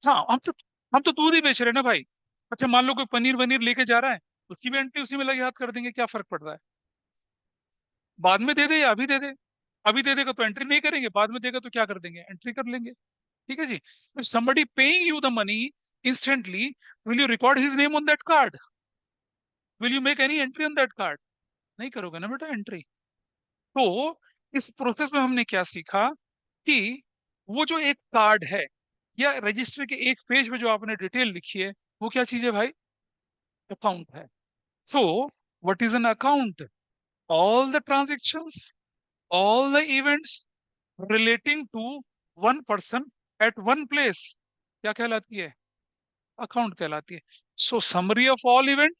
हाँ, हम तो दूध ही बेच रहे हैं ना भाई। अच्छा मान लो कोई पनीर वनीर लेके जा रहा है, उसकी भी एंट्री उसी में लगे हाथ कर देंगे, क्या फर्क पड़ रहा है? बाद में दे दे या अभी दे दे? अभी दे देगा तो एंट्री नहीं करेंगे, बाद में देगा तो क्या कर देंगे? एंट्री कर लेंगे। ठीक है जी। if somebody paying you the money instantly, will you record his name on that card? will you make any entry on that card? नहीं करोगे ना बेटा एंट्री। तो इस प्रोसेस में हमने क्या सीखा कि वो जो एक कार्ड है या रजिस्टर के एक पेज में जो आपने डिटेल लिखी है वो क्या चीज है भाई? अकाउंट है। So what is an account? all the transactions, all the events relating to one person at one place क्या कहलाती है? अकाउंट कहलाती है। सो summary of all event,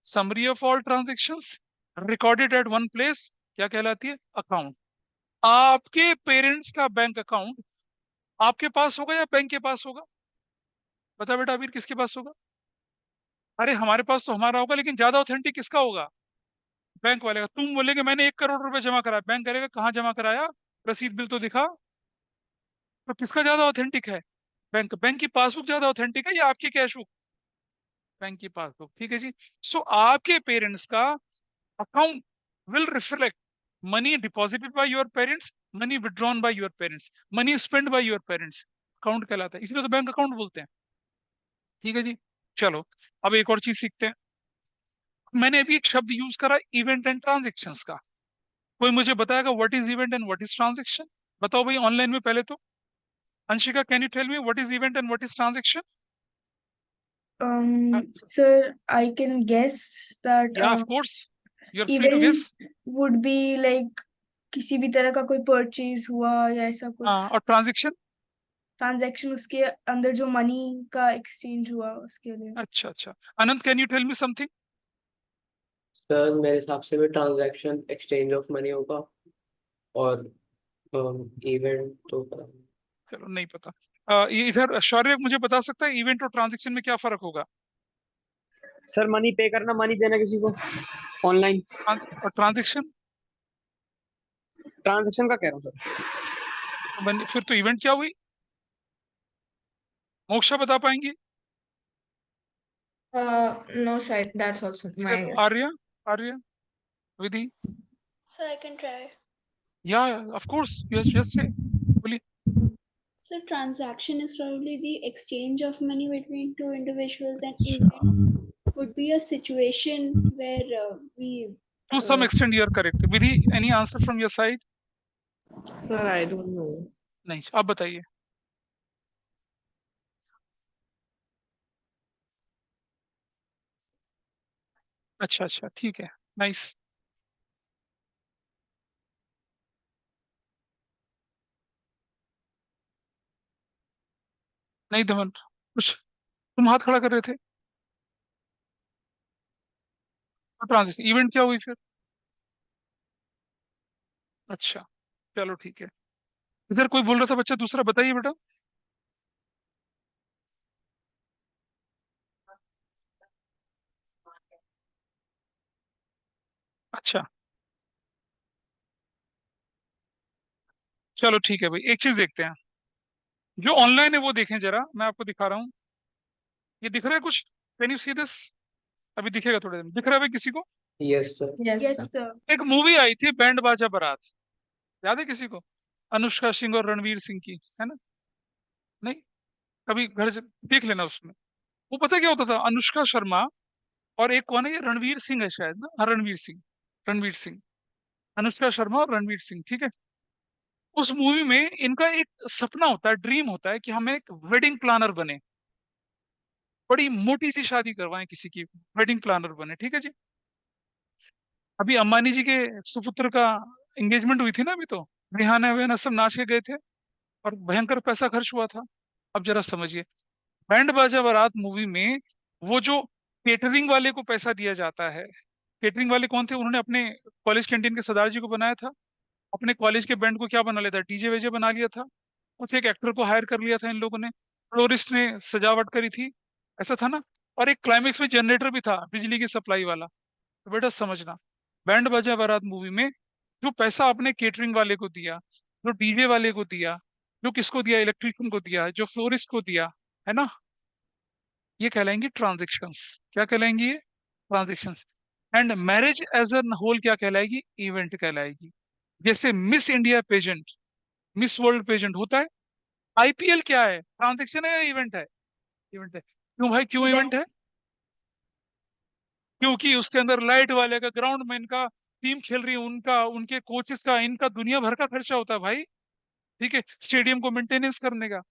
summary of all transactions recorded at one place क्या कहलाती है? Account. आपके parents का बैंक अकाउंट आपके पास होगा या बैंक के पास होगा? बता बेटा अभी किसके पास होगा? अरे हमारे पास तो हमारा होगा, लेकिन ज्यादा ऑथेंटिक किसका होगा? बैंक वाले का। तुम बोलेगे मैंने 1 करोड़ रुपए जमा कराया, बैंक करेगा कहाँ जमा कराया, रसीद बिल तो दिखा। तो किसका ज्यादा ऑथेंटिक है? बैंक। बैंक की पासबुक ज्यादा ऑथेंटिक है या आपकी कैश बुक? बैंक की पासबुक। ठीक है जी। सो आपके पेरेंट्स का account will reflect money deposited by your parents, money withdrawn by your parents, money spend by your parents. Account कहलाता है, इसलिए तो बैंक अकाउंट बोलते हैं। ठीक है जी। चलो अब एक और चीज सीखते हैं। मैंने अभी एक शब्द यूज करा इवेंट एंड ट्रांजेक्शंस का। कोई मुझे बताएगा what is event and what is transaction? बताओ भाई ऑनलाइन में पहले तो। Anshika, can you tell me what is event and what is transaction? Sir, I can guess that या of course you are free to guess. event would be like किसी भी तरह का कोई परचेज हुआ या ऐसा कुछ और ट्रांजेक्शन? ट्रांजैक्शन, उसके अंदर जो मनी का एक्सचेंज हुआ उसके लिए। अच्छा अच्छा। Anant, can you tell me something? Sir मेरे हिसाब से भी ट्रांजैक्शन एक्सचेंज ऑफ मनी होगा, और इवेंट तो पता नहीं। चलो नहीं पता। ये इधर शौर्य मुझे बता सकता है इवेंट और ट्रांजेक्शन में क्या फर्क होगा? सर मनी पे करना, मनी देना किसी को ऑनलाइन। और ट्रांजेक्शन? ट्रांजेक्शन का कह रहा हूँ सर। फिर तो इवेंट क्या हुई? मोक्षा बता पाएंगी? No, sir, that's also my. Arya, Arya, Vidhi? So I can try. या ऑफ कोर्स, यस यस से बोलिए। So transaction is probably the exchange of money between two individuals, and event would be a situation where we. To some extent you are correct. Vidhi, any answer from your side? Sir, I don't know. नहीं, आप बताइए। अच्छा अच्छा, ठीक है, nice. नहीं धमन, कुछ तुम हाथ खड़ा कर रहे थे। ट्रांजेक्शन इवेंट क्या हुई फिर? अच्छा, चलो ठीक है। इधर कोई बोल रहा था बच्चा दूसरा, बताइए बेटा। अच्छा, चलो ठीक है भाई, एक चीज देखते हैं। जो ऑनलाइन है वो देखें जरा, मैं आपको दिखा रहा हूँ। ये दिख रहा है कुछ? Can you see this? अभी दिखेगा थोड़े दिन। दिख रहा है भाई किसी को? Yes sir. Yes, yes sir. Sir. एक मूवी आई थी बैंड बाजा बारात, याद है किसी को? अनुष्का सिंह और रणवीर सिंह की, है ना? नहीं? कभी घर से देख लेना उसमें। वो पता क्या होता था, अनुष्का शर्मा और एक कौन है ये, रणवीर सिंह है शायद ना, हाँ रणवीर सिंह, रणवीर सिंह। अनुष्का शर्मा और रणवीर सिंह, ठीक है। उस मूवी में इनका एक सपना होता है, ड्रीम होता है कि हमें एक वेडिंग प्लानर बने, बड़ी मोटी सी शादी करवाएं किसी की, वेडिंग प्लानर बने, ठीक है जी। अभी अंबानी जी के सुपुत्र का एंगेजमेंट हुई थी ना अभी, तो रिहाना विहाना सब नाच के गए थे और भयंकर पैसा खर्च हुआ था। अब जरा समझिए, बैंड बाजा बारात मूवी में वो जो केटरिंग वाले को पैसा दिया जाता है, केटरिंग वाले कौन थे? उन्होंने अपने कॉलेज कैंटीन के सरदार जी को बनाया था, अपने कॉलेज के बैंड को क्या बना लिया था, डीजे वेजे बना लिया था, कुछ एक एक्टर को हायर कर लिया था इन लोगों ने, फ्लोरिस्ट ने सजावट करी थी, ऐसा था ना। और एक क्लाइमेक्स में जनरेटर भी था बिजली की सप्लाई वाला। तो बेटा समझना, बैंड बाजा बारात मूवी में जो पैसा आपने केटरिंग वाले को दिया, जो डीजे वाले को दिया, जो किसको दिया, इलेक्ट्रिशियन को दिया, जो फ्लोरिस्ट को दिया, है ना, ये कहलाएंगी ट्रांजेक्शंस। क्या कहलाएंगी ये? Transactions. And marriage as an whole क्या कहलाएगी? इवेंट कहलाएगी। जैसे Miss India pageant, Miss World pageant होता है, आईपीएल क्या है, ट्रांजेक्शन है या इवेंट है? इवेंट है। क्यों भाई, क्यों इवेंट है? क्योंकि उसके अंदर लाइट वाले का, ग्राउंड मैन का, टीम खेल रही है उनका, उनके कोचेस का, इनका दुनिया भर का खर्चा होता है भाई। ठीक है, स्टेडियम को मेंटेनेंस करने का।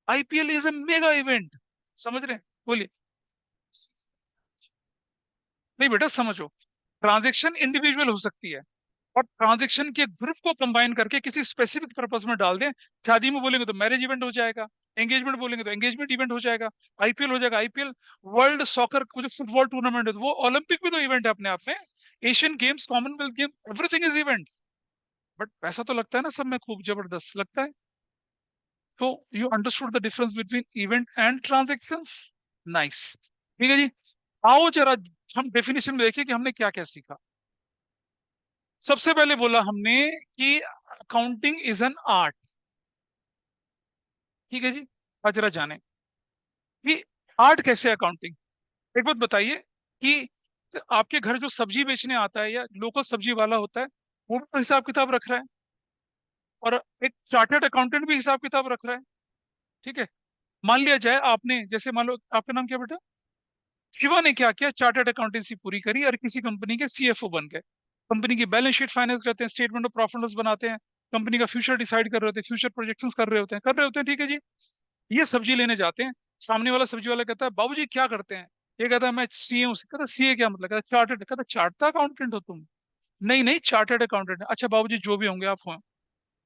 IPL is a mega event, समझ रहे हैं? बोलिए। नहीं बेटा समझो, ट्रांजेक्शन इंडिविजुअल हो सकती है, और ट्रांजेक्शन के ग्रुप को कंबाइन करके किसी स्पेसिफिक पर्पस में डाल दें। शादी में बोलेंगे तो मैरिज इवेंट हो जाएगा, एंगेजमेंट बोलेंगे तो एंगेजमेंट इवेंट हो जाएगा, आईपीएल हो जाएगा आईपीएल। वर्ल्ड सॉकर जो फुटबॉल टूर्नामेंट है वो ओलंपिक भी तो इवेंट है अपने आप में। Asian games, Commonwealth game, everything is event. But पैसा तो लगता है ना सब में, खूब जबरदस्त लगता है। तो you understood the difference between event and transactions. Nice, ठीक है जी। आओ जरा हम डेफिनेशन में देखिए कि हमने क्या क्या सीखा। सबसे पहले बोला हमने कि अकाउंटिंग इज एन आर्ट। ठीक है जी। आज जरा जाने कि आर्ट कैसे अकाउंटिंग। एक बात बताइए कि आपके घर जो सब्जी बेचने आता है या लोकल सब्जी वाला होता है, वो भी तो हिसाब किताब रख रहा है, और एक चार्टर्ड अकाउंटेंट भी हिसाब किताब रख रहा है। ठीक है। मान लिया जाए आपने, जैसे मान लो आपका नाम क्या बेटा? शिवा ने क्या किया, चार्टर्ड अकाउंटेंसी पूरी करी और किसी कंपनी के सीएफओ बन गए। कंपनी की बैलेंस शीट फाइनेंस करते हैं, स्टेटमेंट ऑफ प्रॉफिट लॉस बनाते हैं, कंपनी का फ्यूचर डिसाइड कर रहे होते हैं, फ्यूचर प्रोजेक्शंस कर रहे होते हैं। ठीक है जी। ये सब्जी लेने जाते हैं, सामने वाला सब्जी वाला कहता है बाबूजी क्या करते हैं? ये कहता है मैं सीए हूँ। कहता है सीए क्या मतलब? कहता है चार्टर्ड। कहता है चार्टर्ड अकाउंटेंट हो तुम? नहीं नहीं, चार्टर्ड अकाउंटेंट। अच्छा बाबूजी जो भी होंगे आप हो,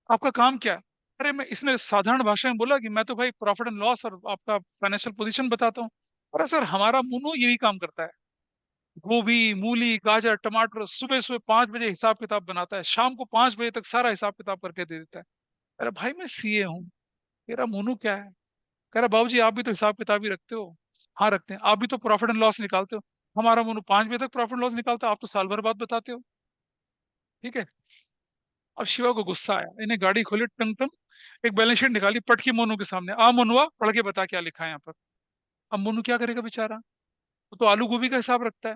आपका काम क्या है? अरे मैं, इसने साधारण भाषा में बोला कि मैं तो भाई प्रॉफिट एंड लॉस और आपका फाइनेंशियल पोजीशन बताता हूँ। अरे सर हमारा मुन्नू यही काम करता है, गोभी, मूली, गाजर, टमाटर सुबह सुबह 5 बजे हिसाब किताब बनाता है, शाम को 5 बजे तक सारा हिसाब किताब करके दे देता है। अरे भाई मैं सीए हूँ, तेरा मुन्नू क्या है? कह रहा बाबूजी आप भी तो हिसाब किताब ही रखते हो। हाँ रखते हैं। आप भी तो प्रॉफिट एंड लॉस निकालते हो। हमारा मुन्नू 5 बजे तक प्रॉफिट लॉस निकालता है, आप तो साल भर बाद बताते हो। ठीक है। अब शिवा को गुस्सा आया, इन्हें गाड़ी खोली, टंग टंग एक बैलेंस शीट निकाली, पटकी मोनू के सामने, आ मोनुआ पढ़ के बता क्या लिखा है यहाँ पर। अब मोनू क्या करेगा बेचारा, वो तो आलू गोभी का हिसाब रखता है।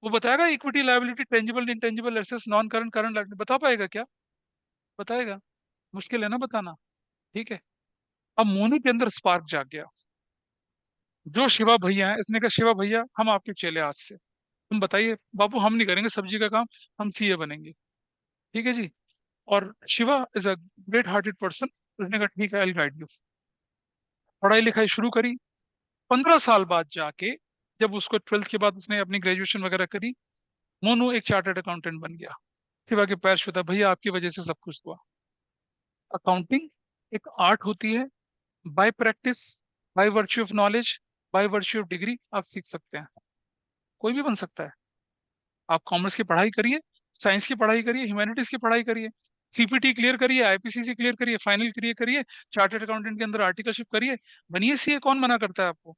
वो बताएगा equity, liability, tangible, intangible assets, non current, current liability, बता पाएगा क्या? बताएगा? मुश्किल है ना बताना। ठीक है। अब मोनू के अंदर स्पार्क जाग गया। जो शिवा भैया है, इसने कहा शिवा भैया हम आपके चेले आज से, तुम बताइए बाबू, हम नहीं करेंगे सब्जी का काम, हम सीए बनेंगे। ठीक है जी। और Shiva is a great hearted person. उसने कहा ठीक है, आई विल गाइड यू। पढ़ाई लिखाई शुरू करी। 15 साल बाद जाके, जब उसको 12th के बाद उसने अपनी ग्रेजुएशन वगैरह करी, मोनू एक चार्टर्ड अकाउंटेंट बन गया। शिवा के पैर छूता, भैया आपकी वजह से सब कुछ हुआ। अकाउंटिंग एक आर्ट होती है। Bye practice, by virtue of knowledge, by virtue of degree आप सीख सकते हैं। कोई भी बन सकता है। आप कॉमर्स की पढ़ाई करिए, साइंस की पढ़ाई करिए, ह्यूमैनिटीज की पढ़ाई करिए, सीपीटी क्लियर करिए, आईपीसीसी क्लियर करिए, फाइनल क्लियर करिए, चार्टर्ड अकाउंटेंट के अंदर आर्टिकलशिप करिए, बनिए सीए। कौन मना करता है आपको?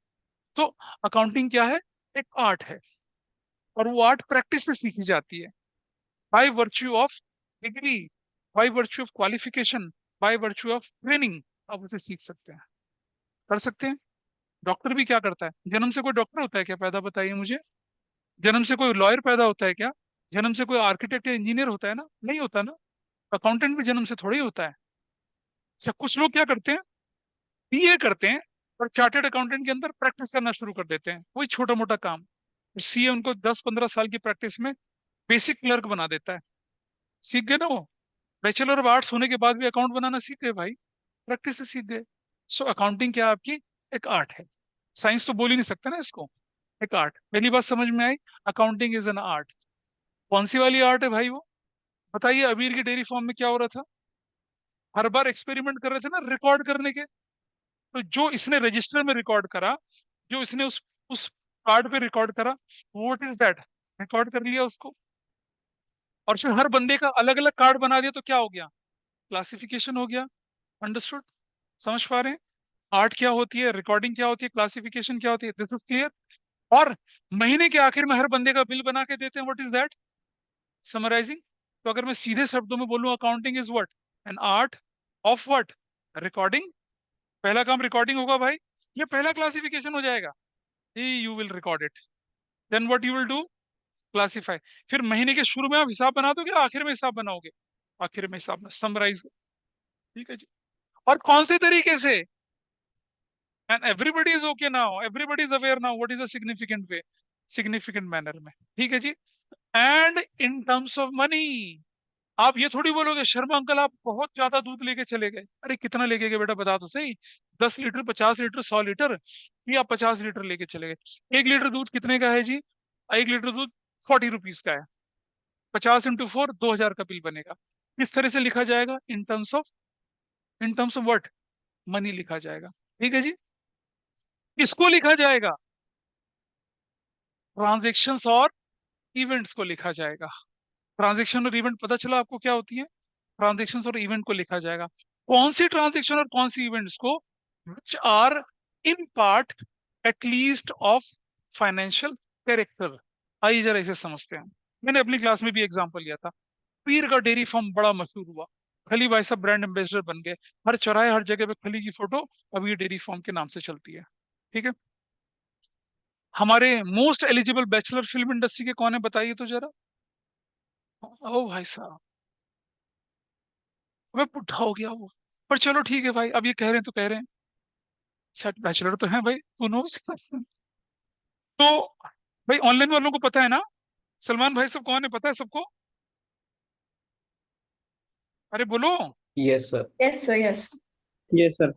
तो अकाउंटिंग क्या है? एक आर्ट है, और वो आर्ट प्रैक्टिस से सीखी जाती है। By virtue of degree, by virtue of qualification, by virtue of training आप उसे सीख सकते हैं, कर सकते हैं। डॉक्टर भी क्या करता है? जन्म से कोई डॉक्टर होता है क्या? पैदा बताइए मुझे। जन्म से कोई लॉयर पैदा होता है क्या? जन्म से कोई आर्किटेक्ट या इंजीनियर होता है ना? नहीं होता ना। अकाउंटेंट भी जन्म से थोड़ी होता है। अच्छा, कुछ लोग क्या करते हैं, बीए करते हैं और चार्टर्ड अकाउंटेंट के अंदर प्रैक्टिस करना शुरू कर देते हैं, वही छोटा मोटा काम। सीए उनको 10-15 साल की प्रैक्टिस में बेसिक क्लर्क बना देता है। सीख गए ना वो। बैचलर ऑफ आर्ट्स होने के बाद भी अकाउंट बनाना सीख गए भाई, प्रैक्टिस से सीख गए। सो अकाउंटिंग क्या है आपकी? एक आर्ट है। साइंस तो बोल ही नहीं सकते ना इसको। एक आर्ट, पहली बात समझ में आई। Accounting is an art. कौन सी वाली आर्ट है भाई वो? बताइए। अबीर की डेयरी फार्म में क्या हो रहा था? हर बार एक्सपेरिमेंट कर रहे थे ना रिकॉर्ड करने के। तो जो इसने रजिस्टर में रिकॉर्ड करा, जो इसने उस कार्ड पे रिकॉर्ड करा, व्हाट इज दैट? रिकॉर्ड कर लिया उसको, और फिर हर बंदे का अलग अलग कार्ड बना दिया, तो क्या हो गया? क्लासिफिकेशन हो गया। अंडरस्टूड? समझ पा रहे हैं? आर्ट क्या होती है, रिकॉर्डिंग क्या होती है, क्लासिफिकेशन क्या होती है, दिस इज क्लियर। और महीने के आखिर में हर बंदे का बिल बना के देते हैं, व्हाट इज दैट? समराइजिंग। तो अगर मैं सीधे शब्दों में बोलूं, accounting is what? An art of what? Recording. पहला काम रिकॉर्डिंग होगा भाई, ये पहला क्लासिफिकेशन हो जाएगा, you will record it. Then what you will do? Classify. फिर महीने के शुरू में आप हिसाब बना दोगे, आखिर में हिसाब बनाओगे? आखिर में हिसाब समराइज। ठीक है जी। और कौन से तरीके से, and everybody is okay now, everybody is aware now what is a significant way, significant manner में, ठीक है जी। And in terms of money, आप ये थोड़ी बोलोगे शर्मा अंकल आप बहुत ज्यादा दूध लेके चले गए, अरे कितना लेके गए बेटा बता तो सही, 10 लीटर, 50 लीटर, 100 लीटर, या 50 लीटर लेके चले गए। 1 लीटर दूध कितने का है जी? 1 लीटर दूध 40 रुपीज का है, 50 × 4 2000 का बिल बनेगा। किस तरह से लिखा जाएगा? इन टर्म्स ऑफ व्हाट? मनी लिखा जाएगा, ठीक है जी। किसको लिखा जाएगा? ट्रांजेक्शन्स और इवेंट्स को लिखा जाएगा। ट्रांजेक्शन और इवेंट पता चला आपको क्या होती है? ट्रांजेक्शन्स और इवेंट को लिखा जाएगा। कौन सी ट्रांजेक्शन और कौन सी इवेंट्स को? Which are in part at least of financial character. आइए जरा इसे समझते हैं। मैंने अपनी क्लास में भी एग्जांपल लिया था, पीर का डेयरी फार्म बड़ा मशहूर हुआ, खली भाई साहब ब्रांड एम्बेसडर बन गए, हर चौराहे हर जगह पे खली की फोटो अब ये डेयरी फार्म के नाम से चलती है, ठीक है। हमारे most eligible bachelor film industry के कौन है बताइए तो जरा। ओ भाई साहब, मैं बुढ़ा हो गया वो, पर चलो ठीक है भाई, अब ये कह रहे हैं तो कह रहे हैं, शायद बैचलर तो है भाई, तू नो। तो भाई ऑनलाइन वालों को पता है ना सलमान भाई सब कौन है, पता है सबको? अरे बोलो। Yes, sir. Yes, sir, yes. Yes sir.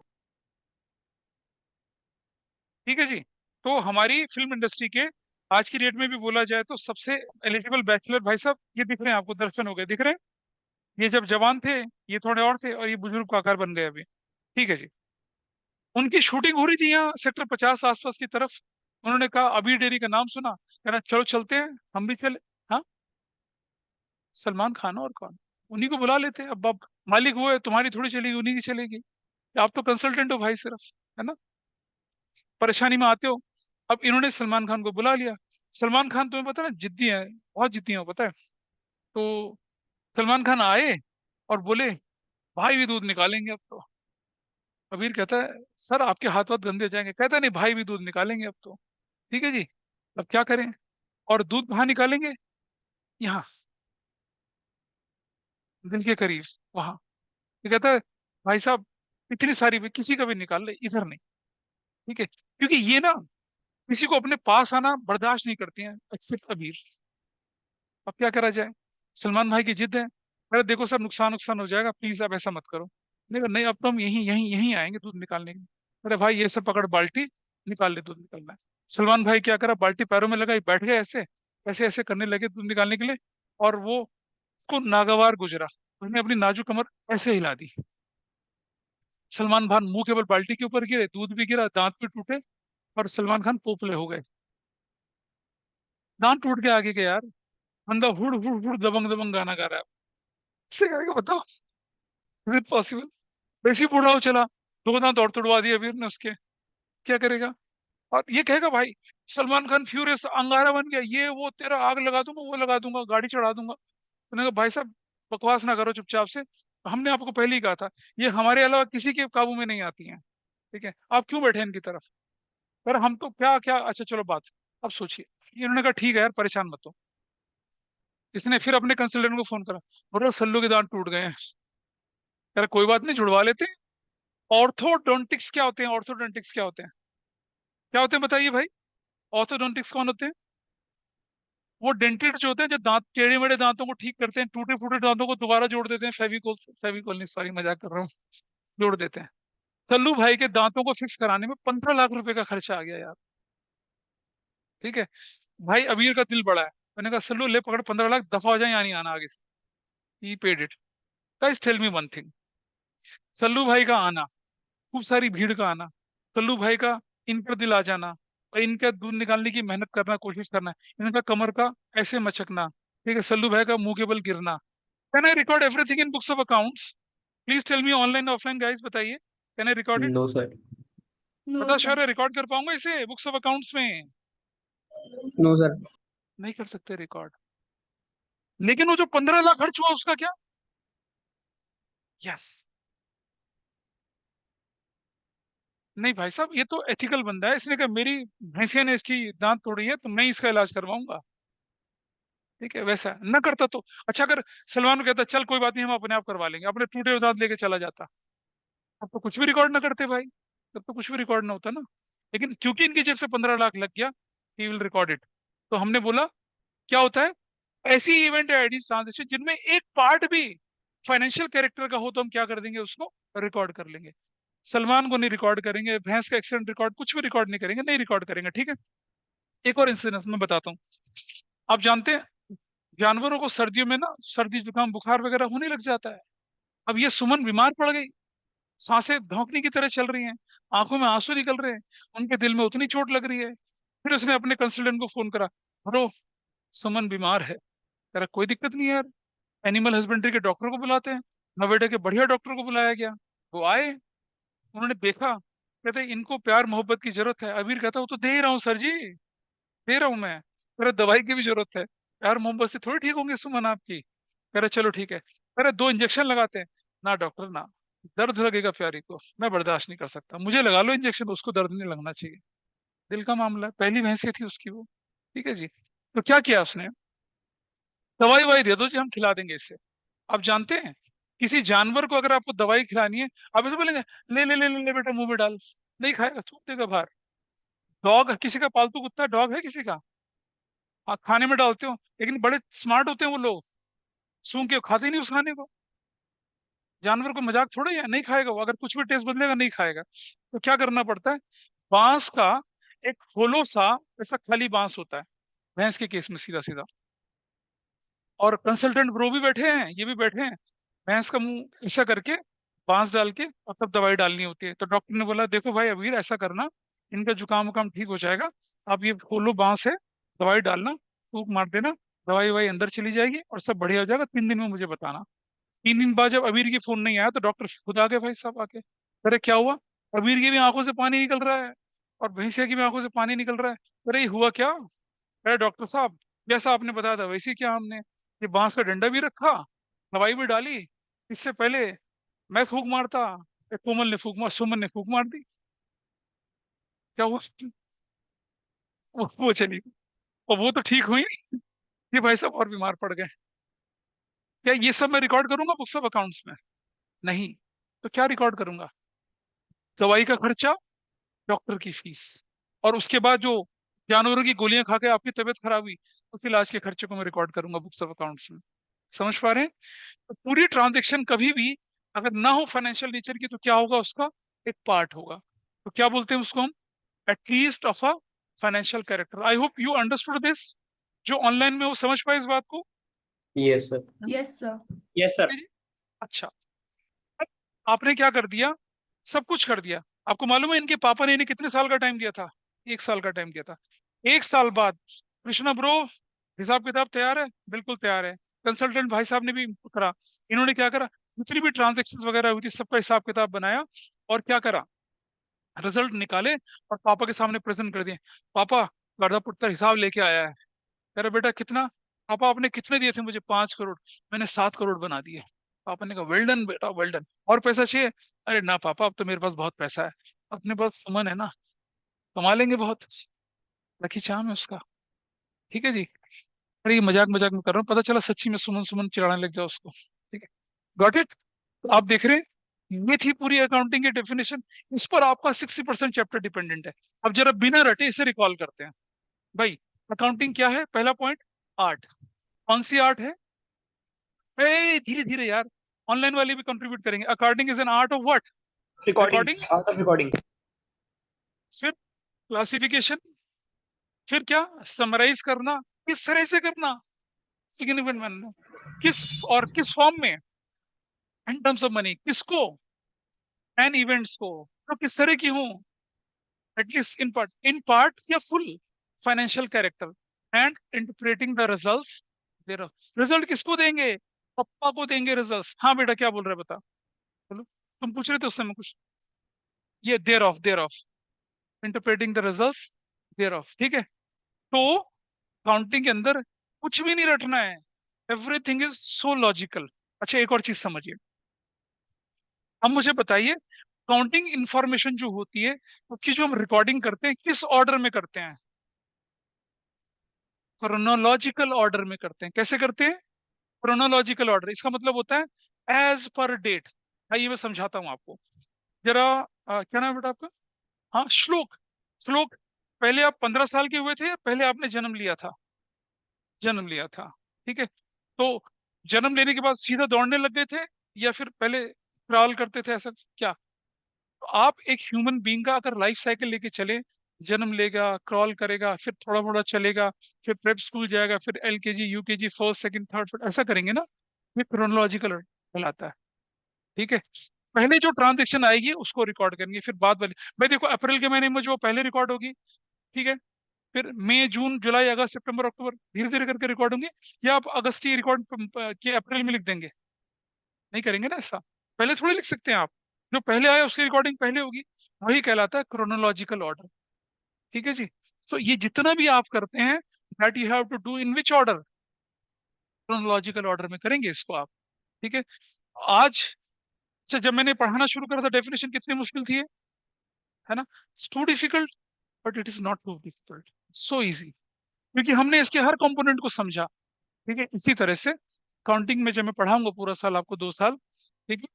ठीक है जी। तो हमारी फिल्म इंडस्ट्री के आज की डेट में भी बोला जाए तो सबसे एलिजिबल बैचलर भाई साहब ये दिख रहे हैं आपको, दर्शन हो गए, दिख रहे हैं? ये जब जवान थे ये थोड़े और थे, और ये बुजुर्ग का आकार बन गए अभी, ठीक है जी। उनकी शूटिंग हो रही थी यहाँ सेक्टर 50 आसपास की तरफ। उन्होंने कहा अभी डेरी का नाम सुना, कहना चलो चलते हैं, हम भी चले। हाँ, सलमान खान और कौन, उन्हीं को बुला लेते हैं। अब मालिक वो है, तुम्हारी थोड़ी चलेगी, उन्हीं की चलेगी। आप तो कंसल्टेंट हो भाई सिर्फ, है ना, परेशानी में आते हो। अब इन्होंने सलमान खान को बुला लिया। सलमान खान तुम्हें पता है ना जिद्दी है, बहुत जिद्दी है वो, पता है। तो सलमान खान आए और बोले भाई भी दूध निकालेंगे अब तो। कबीर कहता है सर आपके हाथ वाथ गंदे हो जाएंगे, कहता है नहीं भाई भी दूध निकालेंगे अब तो, ठीक है जी। अब क्या करें, और दूध कहाँ निकालेंगे? यहाँ, दिल के करीब, वहां। ये कहता है भाई साहब इतनी सारी भी किसी का भी निकाल ले, इधर नहीं, ठीक है, क्योंकि ये ना किसी को अपने पास आना बर्दाश्त नहीं करती हैं एक्सेप्ट कबीर। अब क्या करा जाए, सलमान भाई की जिद है, अरे देखो सर नुकसान नुकसान हो जाएगा, प्लीज आप ऐसा मत करो। नहीं नहीं, अब तो हम यहीं यहीं यहीं आएंगे दूध निकालने के लिए। अरे भाई ये सब पकड़ बाल्टी, निकाल ले, दूध निकलना है। सलमान भाई क्या करा, बाल्टी पैरों में लगाई, बैठ गए ऐसे ऐसे ऐसे करने लगे दूध निकालने के लिए, और वो उसको नागवार गुजरा, उसने अपनी नाजुक कमर ऐसे हिला दी। सलमान खान मुंह केवल बाल्टी के ऊपर गिरे, दूध भी गिरा, दांत भी टूटे, और सलमान खान पोपले हो गए। दांत टूट के आगे के यार, बंदा हुड़ हुड़ हुड़ दबंग दबंग गाना गा रहा है, इससे कहेगा बताओ, इज इट पॉसिबल? वैसे ही बूढ़ा हो चला, दो दांत और तुड़वा दिए वीर ने उसके, क्या करेगा? और ये कहेगा भाई सलमान खान फ्यूरियस अंगारा बन गया, ये वो तेरा आग लगा दूंगा, वो लगा दूंगा, गाड़ी चढ़ा दूंगा। मैंने कहा भाई साहब बकवास ना करो चुपचाप से, हमने आपको पहले ही कहा था ये हमारे अलावा किसी के काबू में नहीं आती हैं, ठीक है, आप क्यों बैठे इनकी तरफ? पर हम तो क्या क्या, अच्छा चलो बात, अब सोचिए। इन्होंने कहा ठीक है यार परेशान मत हो। इसने फिर अपने कंसल्टेंट को फोन करा, बोलो सल्लू के दांत टूट गए हैं। यार कोई बात नहीं, जुड़वा लेते हैं। ऑर्थोडोंटिक्स क्या होते हैं? ऑर्थोडोंटिक्स क्या होते हैं? क्या होते हैं बताइए भाई? ऑर्थोडोंटिक्स कौन होते हैं? वो डेंटिस्ट जो होते हैं जो दांत, टेढ़े मेढ़े दांतों को ठीक करते हैं, टूटे फूटे दांतों को दोबारा जोड़ देते हैं फेविकोल से, फेविकोल नहीं सॉरी मजाक कर रहा हूँ, जोड़ देते हैं। सल्लू भाई के दांतों को फिक्स कराने में 15 लाख रुपए का खर्चा आ गया यार, ठीक है। भाई अबीर का दिल बड़ा है, मैंने कहा सल्लू ले पकड़ 15 लाख, दफा हो जाए यहाँ नहीं आना आगे से। He paid it. Guys tell me one thing, Sallu भाई का आना, खूब सारी भीड़ का आना, सल्लू भाई का इन पर दिल आ जाना, और इनका दूध निकालने की मेहनत करना, कोशिश करना, इनका कमर का ऐसे मचकना, ठीक है, सल्लू भाई का मुंह के बल गिरना। Can I record everything in books of accounts? Please tell me online offline guys बताइए, can I record it? No, sir. No, बता sir. श्योर है रिकॉर्ड कर पाऊंगा इसे बुक्स ऑफ अकाउंट्स में? No sir. नहीं कर सकते रिकॉर्ड। लेकिन वो जो 15 लाख खर्च हुआ उसका क्या? यस। नहीं भाई साहब ये तो एथिकल बंदा है, इसने कहा मेरी भैंसिया ने इसकी दांत तोड़ी है तो मैं इसका इलाज करवाऊंगा, ठीक है। वैसा न करता तो अच्छा, अगर सलमान को कहता चल कोई बात नहीं हम अपने आप करवा लेंगे, अपने टूटे हुए दांत लेके चला जाता, अब तो कुछ भी रिकॉर्ड ना करते भाई, तब तो कुछ भी रिकॉर्ड ना होता ना। लेकिन क्योंकि इनकी जेब से 15 लाख लग गया, ही विल रिकॉर्ड इट। तो हमने बोला क्या होता है, ऐसी इवेंट आईडी ट्रांजेक्शन जिनमें एक पार्ट भी फाइनेंशियल कैरेक्टर का हो तो हम क्या कर देंगे, उसको रिकॉर्ड कर लेंगे। सलमान को नहीं रिकॉर्ड करेंगे, भैंस का एक्सीडेंट रिकॉर्ड कुछ भी रिकॉर्ड नहीं करेंगे, नहीं रिकॉर्ड करेंगे, ठीक है। एक और इंसिडेंस मैं बताता हूँ। आप जानते हैं जानवरों को सर्दियों में ना सर्दी जुकाम बुखार वगैरह होने लग जाता है। अब ये सुमन बीमार पड़ गई, सांसें धौंकने की तरह चल रही हैं, आंखों में आंसू निकल रहे हैं, उनके दिल में उतनी चोट लग रही है। फिर उसने अपने कंसल्टेंट को फोन करा, ब्रो सुमन बीमार है। कह रहा कोई दिक्कत नहीं है यार, एनिमल हस्बेंड्री के डॉक्टर को बुलाते हैं। नोएडा के बढ़िया डॉक्टर को बुलाया गया, वो आए, उन्होंने देखा, कहते इनको प्यार मोहब्बत की जरूरत है। अबीर कहता वो तो दे ही रहा हूँ सर जी, दे रहा हूँ मैं, कह रहा दवाई की भी जरूरत है, प्यार मोहब्बत से थोड़ी ठीक होंगे सुमन आपकी। कह रहे चलो ठीक है, कह रहे 2 इंजेक्शन लगाते हैं। ना डॉक्टर ना, दर्द लगेगा प्यारी को, मैं बर्दाश्त नहीं कर सकता, मुझे लगा लो इंजेक्शन, उसको दर्द नहीं लगना चाहिए। दिल का मामला है, पहली भैंसिया थी उसकी वो, ठीक है जी। तो क्या किया उसने, दवाई ववाई दे दो जी, हम खिला देंगे इससे। आप जानते हैं किसी जानवर को अगर आपको दवाई खिलानी है, आप इसे बोलेंगे ले ले ले ले, ले बेटा मुंह में डाल, नहीं खाएगा, थूक देगा बाहर। डॉग किसी का पालतू कुत्ता डॉग है किसी का, हाँ खाने में डालते हो, लेकिन बड़े स्मार्ट होते हैं वो लोग, सूंघ के खाते ही नहीं उस खाने को। जानवर को मजाक थोड़ा ही है, नहीं खाएगा वो, अगर कुछ भी टेस्ट बदलेगा नहीं खाएगा। तो क्या करना पड़ता है, बांस का एक होलो सा ऐसा खाली बांस होता है, भैंस के केस में सीधा सीधा, और कंसल्टेंट ब्रो भी बैठे हैं, ये भी बैठे हैं, भैंस का मुंह ऐसा करके बांस डाल के और तब दवाई डालनी होती है। तो डॉक्टर ने बोला देखो भाई अबीर ऐसा करना, इनका जुकाम वुकाम ठीक हो जाएगा, आप ये खोलो बांस है, दवाई डालना, फूंक मार देना, दवाई ववाई अंदर चली जाएगी और सब बढ़िया हो जाएगा, 3 दिन में मुझे बताना। 3 दिन बाद जब अबीर की फोन नहीं आया तो डॉक्टर खुद आ गए भाई साहब आके, अरे क्या हुआ, अबीर की भी आंखों से पानी निकल रहा है और भैंसिया की भी आंखों से पानी निकल रहा है। अरे ये हुआ क्या, अरे डॉक्टर साहब जैसा आपने बताया था वैसे ही किया हमने, ये बांस का डंडा भी रखा, दवाई भी डाली, इससे पहले मैं फूंक मारता, कोमल ने फूंक मार, सुमन ने फूंक मार दी, क्या हुआ, वो चली गई। और वो तो ठीक हुई, ये भाई साहब और बीमार पड़ गए। क्या ये सब मैं रिकॉर्ड करूंगा बुक्स ऑफ अकाउंट्स में, नहीं। तो क्या रिकॉर्ड करूंगा, दवाई का खर्चा, डॉक्टर की फीस, और उसके बाद जो जानवरों की गोलियां खा के आपकी तबीयत खराब हुई, उस इलाज के खर्चे को मैं रिकॉर्ड करूंगा बुक्स ऑफ अकाउंट्स में। समझ पा रहे हैं। तो पूरी ट्रांजेक्शन कभी भी अगर ना हो फाइनेंशियल नेचर की तो क्या होगा, उसका एक पार्ट होगा। तो क्या बोलते हैं उसको हम, at least of a financial character. I hope you understood this, जो ऑनलाइन में वो समझ पाए इस बात को। Yes sir. Yes sir. Yes sir. अच्छा, अब आपने क्या कर दिया, सब कुछ कर दिया। आपको मालूम है इनके पापा ने इन्हें कितने साल का टाइम दिया था, 1 साल का टाइम दिया था। 1 साल बाद कृष्णा ब्रो हिसाब किताब तैयार है, बिल्कुल तैयार है। कंसल्टेंट भाई साहब ने भी करा, इन्होंने क्या करा, जितनी भी ट्रांजेक्शन वगैरह हुई थी सबका हिसाब किताब बनाया, और क्या करा, रिजल्ट निकाले और पापा के सामने प्रेजेंट कर दिए। पापा गर्दा पुत्र हिसाब लेके आया है। कह रहा बेटा कितना, पापा आपने कितने दिए थे मुझे, 5 करोड़, मैंने 7 करोड़ बना दिए। पापा ने कहा वेल डन बेटा वेल डन, और पैसा चाहिए, अरे ना पापा अब तो मेरे पास बहुत पैसा है, अपने पास सुमन है ना, कमा लेंगे बहुत, लकी चाम है उसका, ठीक है जी। अरे ये मजाक मजाक में कर रहा हूँ, पता चला सच्ची में सुमन सुमन चिढ़ाने लग जाओ उसको, ठीक है। Got it. तो आप देख रहे हैं, ये थी पूरी अकाउंटिंग की डेफिनेशन। इस पर आपका 60% चैप्टर डिपेंडेंट है। अब जरा बिना रटे इसे रिकॉल करते हैं भाई। अकाउंटिंग क्या है, पहला पॉइंट, आर्ट। कौन सी आर्ट है, धीरे धीरे यार, ऑनलाइन वाले भी कंट्रीब्यूट करेंगे। According is an art of what, recording, recording. Art of recording. फिर क्लासिफिकेशन, फिर क्या, समराइज करना, किस तरह से करना, सिग्निफिकेंट मैनर, किस और किस फॉर्म में, इन टर्म्स ऑफ मनी, किसको, एंड इवेंट्स को, तो किस तरह की हूँ, एटलीस्ट इन पार्ट या full financial character, and interpreting the results there. Result किसको देंगे, पप्पा को देंगे रिजल्ट्स। हाँ बेटा क्या बोल रहे बता, बोलो, तुम पूछ रहे थे उस समय कुछ, ये thereof interpreting the results thereof, ठीक है। तो काउंटिंग के अंदर कुछ भी नहीं रटना है, एवरीथिंग इज सो लॉजिकल। अच्छा एक और चीज समझिए, अब मुझे बताइए काउंटिंग इंफॉर्मेशन जो होती है उसकी जो हम रिकॉर्डिंग करते हैं किस ऑर्डर में करते हैं, क्रोनोलॉजिकल ऑर्डर में करते हैं। कैसे करते हैं, क्रोनोलॉजिकल ऑर्डर, इसका मतलब होता है एज पर डेट। आइए मैं समझाता हूं आपको। जरा क्या नाम है बेटा आपका? हाँ, श्लोक। श्लोक, पहले आप 15 साल के हुए थे या पहले आपने जन्म लिया था? जन्म लिया था, ठीक है। तो जन्म लेने के बाद सीधा दौड़ने लग गए थे या फिर पहले क्राल करते थे, ऐसा क्या? तो आप एक ह्यूमन बीइंग का अगर लाइफ साइकिल लेके चले, जन्म लेगा, क्रॉल करेगा, फिर थोड़ा थोड़ा चलेगा, फिर प्रेप स्कूल जाएगा, फिर LKG, UKG, first, second, third, फिर ऐसा करेंगे ना, ये क्रोनोलॉजिकल कहलाता है, ठीक है। पहले जो ट्रांजेक्शन आएगी उसको रिकॉर्ड करेंगे, फिर बाद वाली भाई देखो अप्रैल के महीने में जो पहले रिकॉर्ड होगी, ठीक है, फिर मई, जून, जुलाई, अगस्त, सितंबर, अक्टूबर धीरे धीरे करके रिकॉर्ड होंगे, या आप अगस्त की रिकॉर्ड के अप्रैल में लिख देंगे? नहीं करेंगे ना ऐसा, पहले थोड़ी लिख सकते हैं आप। जो पहले आया उसकी रिकॉर्डिंग पहले होगी, वही कहलाता है क्रोनोलॉजिकल ऑर्डर, ठीक है जी। सो ये जितना भी आप करते हैं, that you have to do in which order? Chronological order में करेंगे इसको आप, ठीक है। आज से जब मैंने पढ़ाना शुरू करा था, डेफिनेशन कितनी मुश्किल थी, है ना? It's too difficult, but it is not too difficult, so easy, क्योंकि हमने इसके हर कंपोनेंट को समझा, ठीक है। इसी तरह से काउंटिंग में जब मैं पढ़ाऊंगा पूरा साल आपको 2 साल, ठीक है,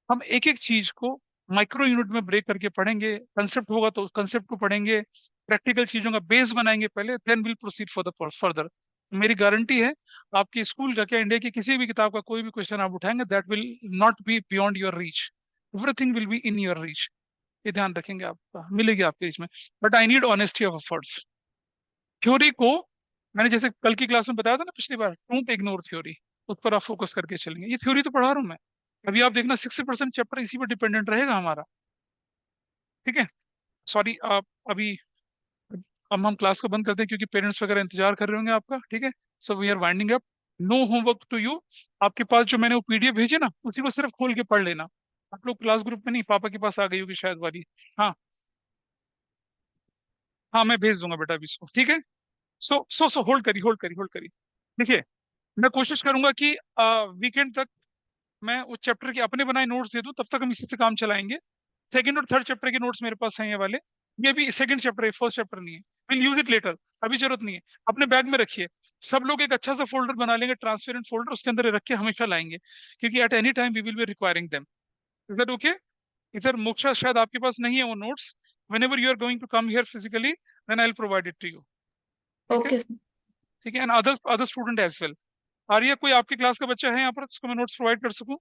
हम एक एक चीज को माइक्रो यूनिट में ब्रेक करके पढ़ेंगे, कंसेप्ट होगा तो कंसेप्ट को पढ़ेंगे, प्रैक्टिकल चीजों का बेस बनाएंगे पहले, then will proceed for the further. मेरी गारंटी है, आपके स्कूल का क्या, इंडिया की किसी भी किताब का कोई भी क्वेश्चन आप उठाएंगे, that will not be beyond your reach, everything will be in your reach, ये ध्यान रखेंगे, आपका मिलेगी आपके इसमें। But I need honesty of efforts. Theory को मैंने जैसे कल की क्लास में बताया था ना पिछली बार, डोंट इग्नोर थ्योरी, उस पर आप फोकस करके चलेंगे। ये थ्योरी तो पढ़ा रहा हूँ मैं, अभी आप देखना 60% चैप्टर इसी पर डिपेंडेंट रहेगा हमारा, ठीक है। सॉरी, आप अभी अब हम क्लास को बंद करते हैं क्योंकि पेरेंट्स वगैरह इंतजार कर रहे होंगे आपका, ठीक है। So we are winding up, no homework to you. आपके पास जो मैंने वो पीडीएफ भेजे ना, उसी को सिर्फ खोल के पढ़ लेना। आप लोग क्लास ग्रुप में नहीं, पापा के पास आ गई होगी शायद वाली। हाँ हाँ, मैं भेज दूंगा बेटा अभी इसको, ठीक है। सो होल्ड करी, होल्ड करी, होल्ड करी। देखिए, मैं कोशिश करूंगा कि वीकेंड तक मैं उस चैप्टर के अपने बनाए नोट्स दे दूं, तब तक हम इसी से काम चलाएंगे। सेकंड और थर्ड चैप्टर के नोट्स मेरे पास हैं ये वाले, ये भी सेकंड चैप्टर है, फर्स्ट चैप्टर नहीं है। विल यूज इट लेटर, अभी जरूरत नहीं है, अपने बैग में रखिए। सब लोग एक अच्छा सा फोल्डर बना लेंगे, ट्रांसपेरेंट फोल्डर, उसके अंदर ये रख के हमेशा लाएंगे, क्योंकि at any time we will be requiring them. Is that okay? इधर मोक्षा शायद आपके पास नहीं है वो notes, whenever you are going to come here physically, then I'll provide it to you, ठीक है। Okay, sir. ठीक है, and other student as well. Arya, कोई आपकी क्लास का बच्चा है यहाँ पर जिसको मैं नोट्स प्रोवाइड कर सकूं?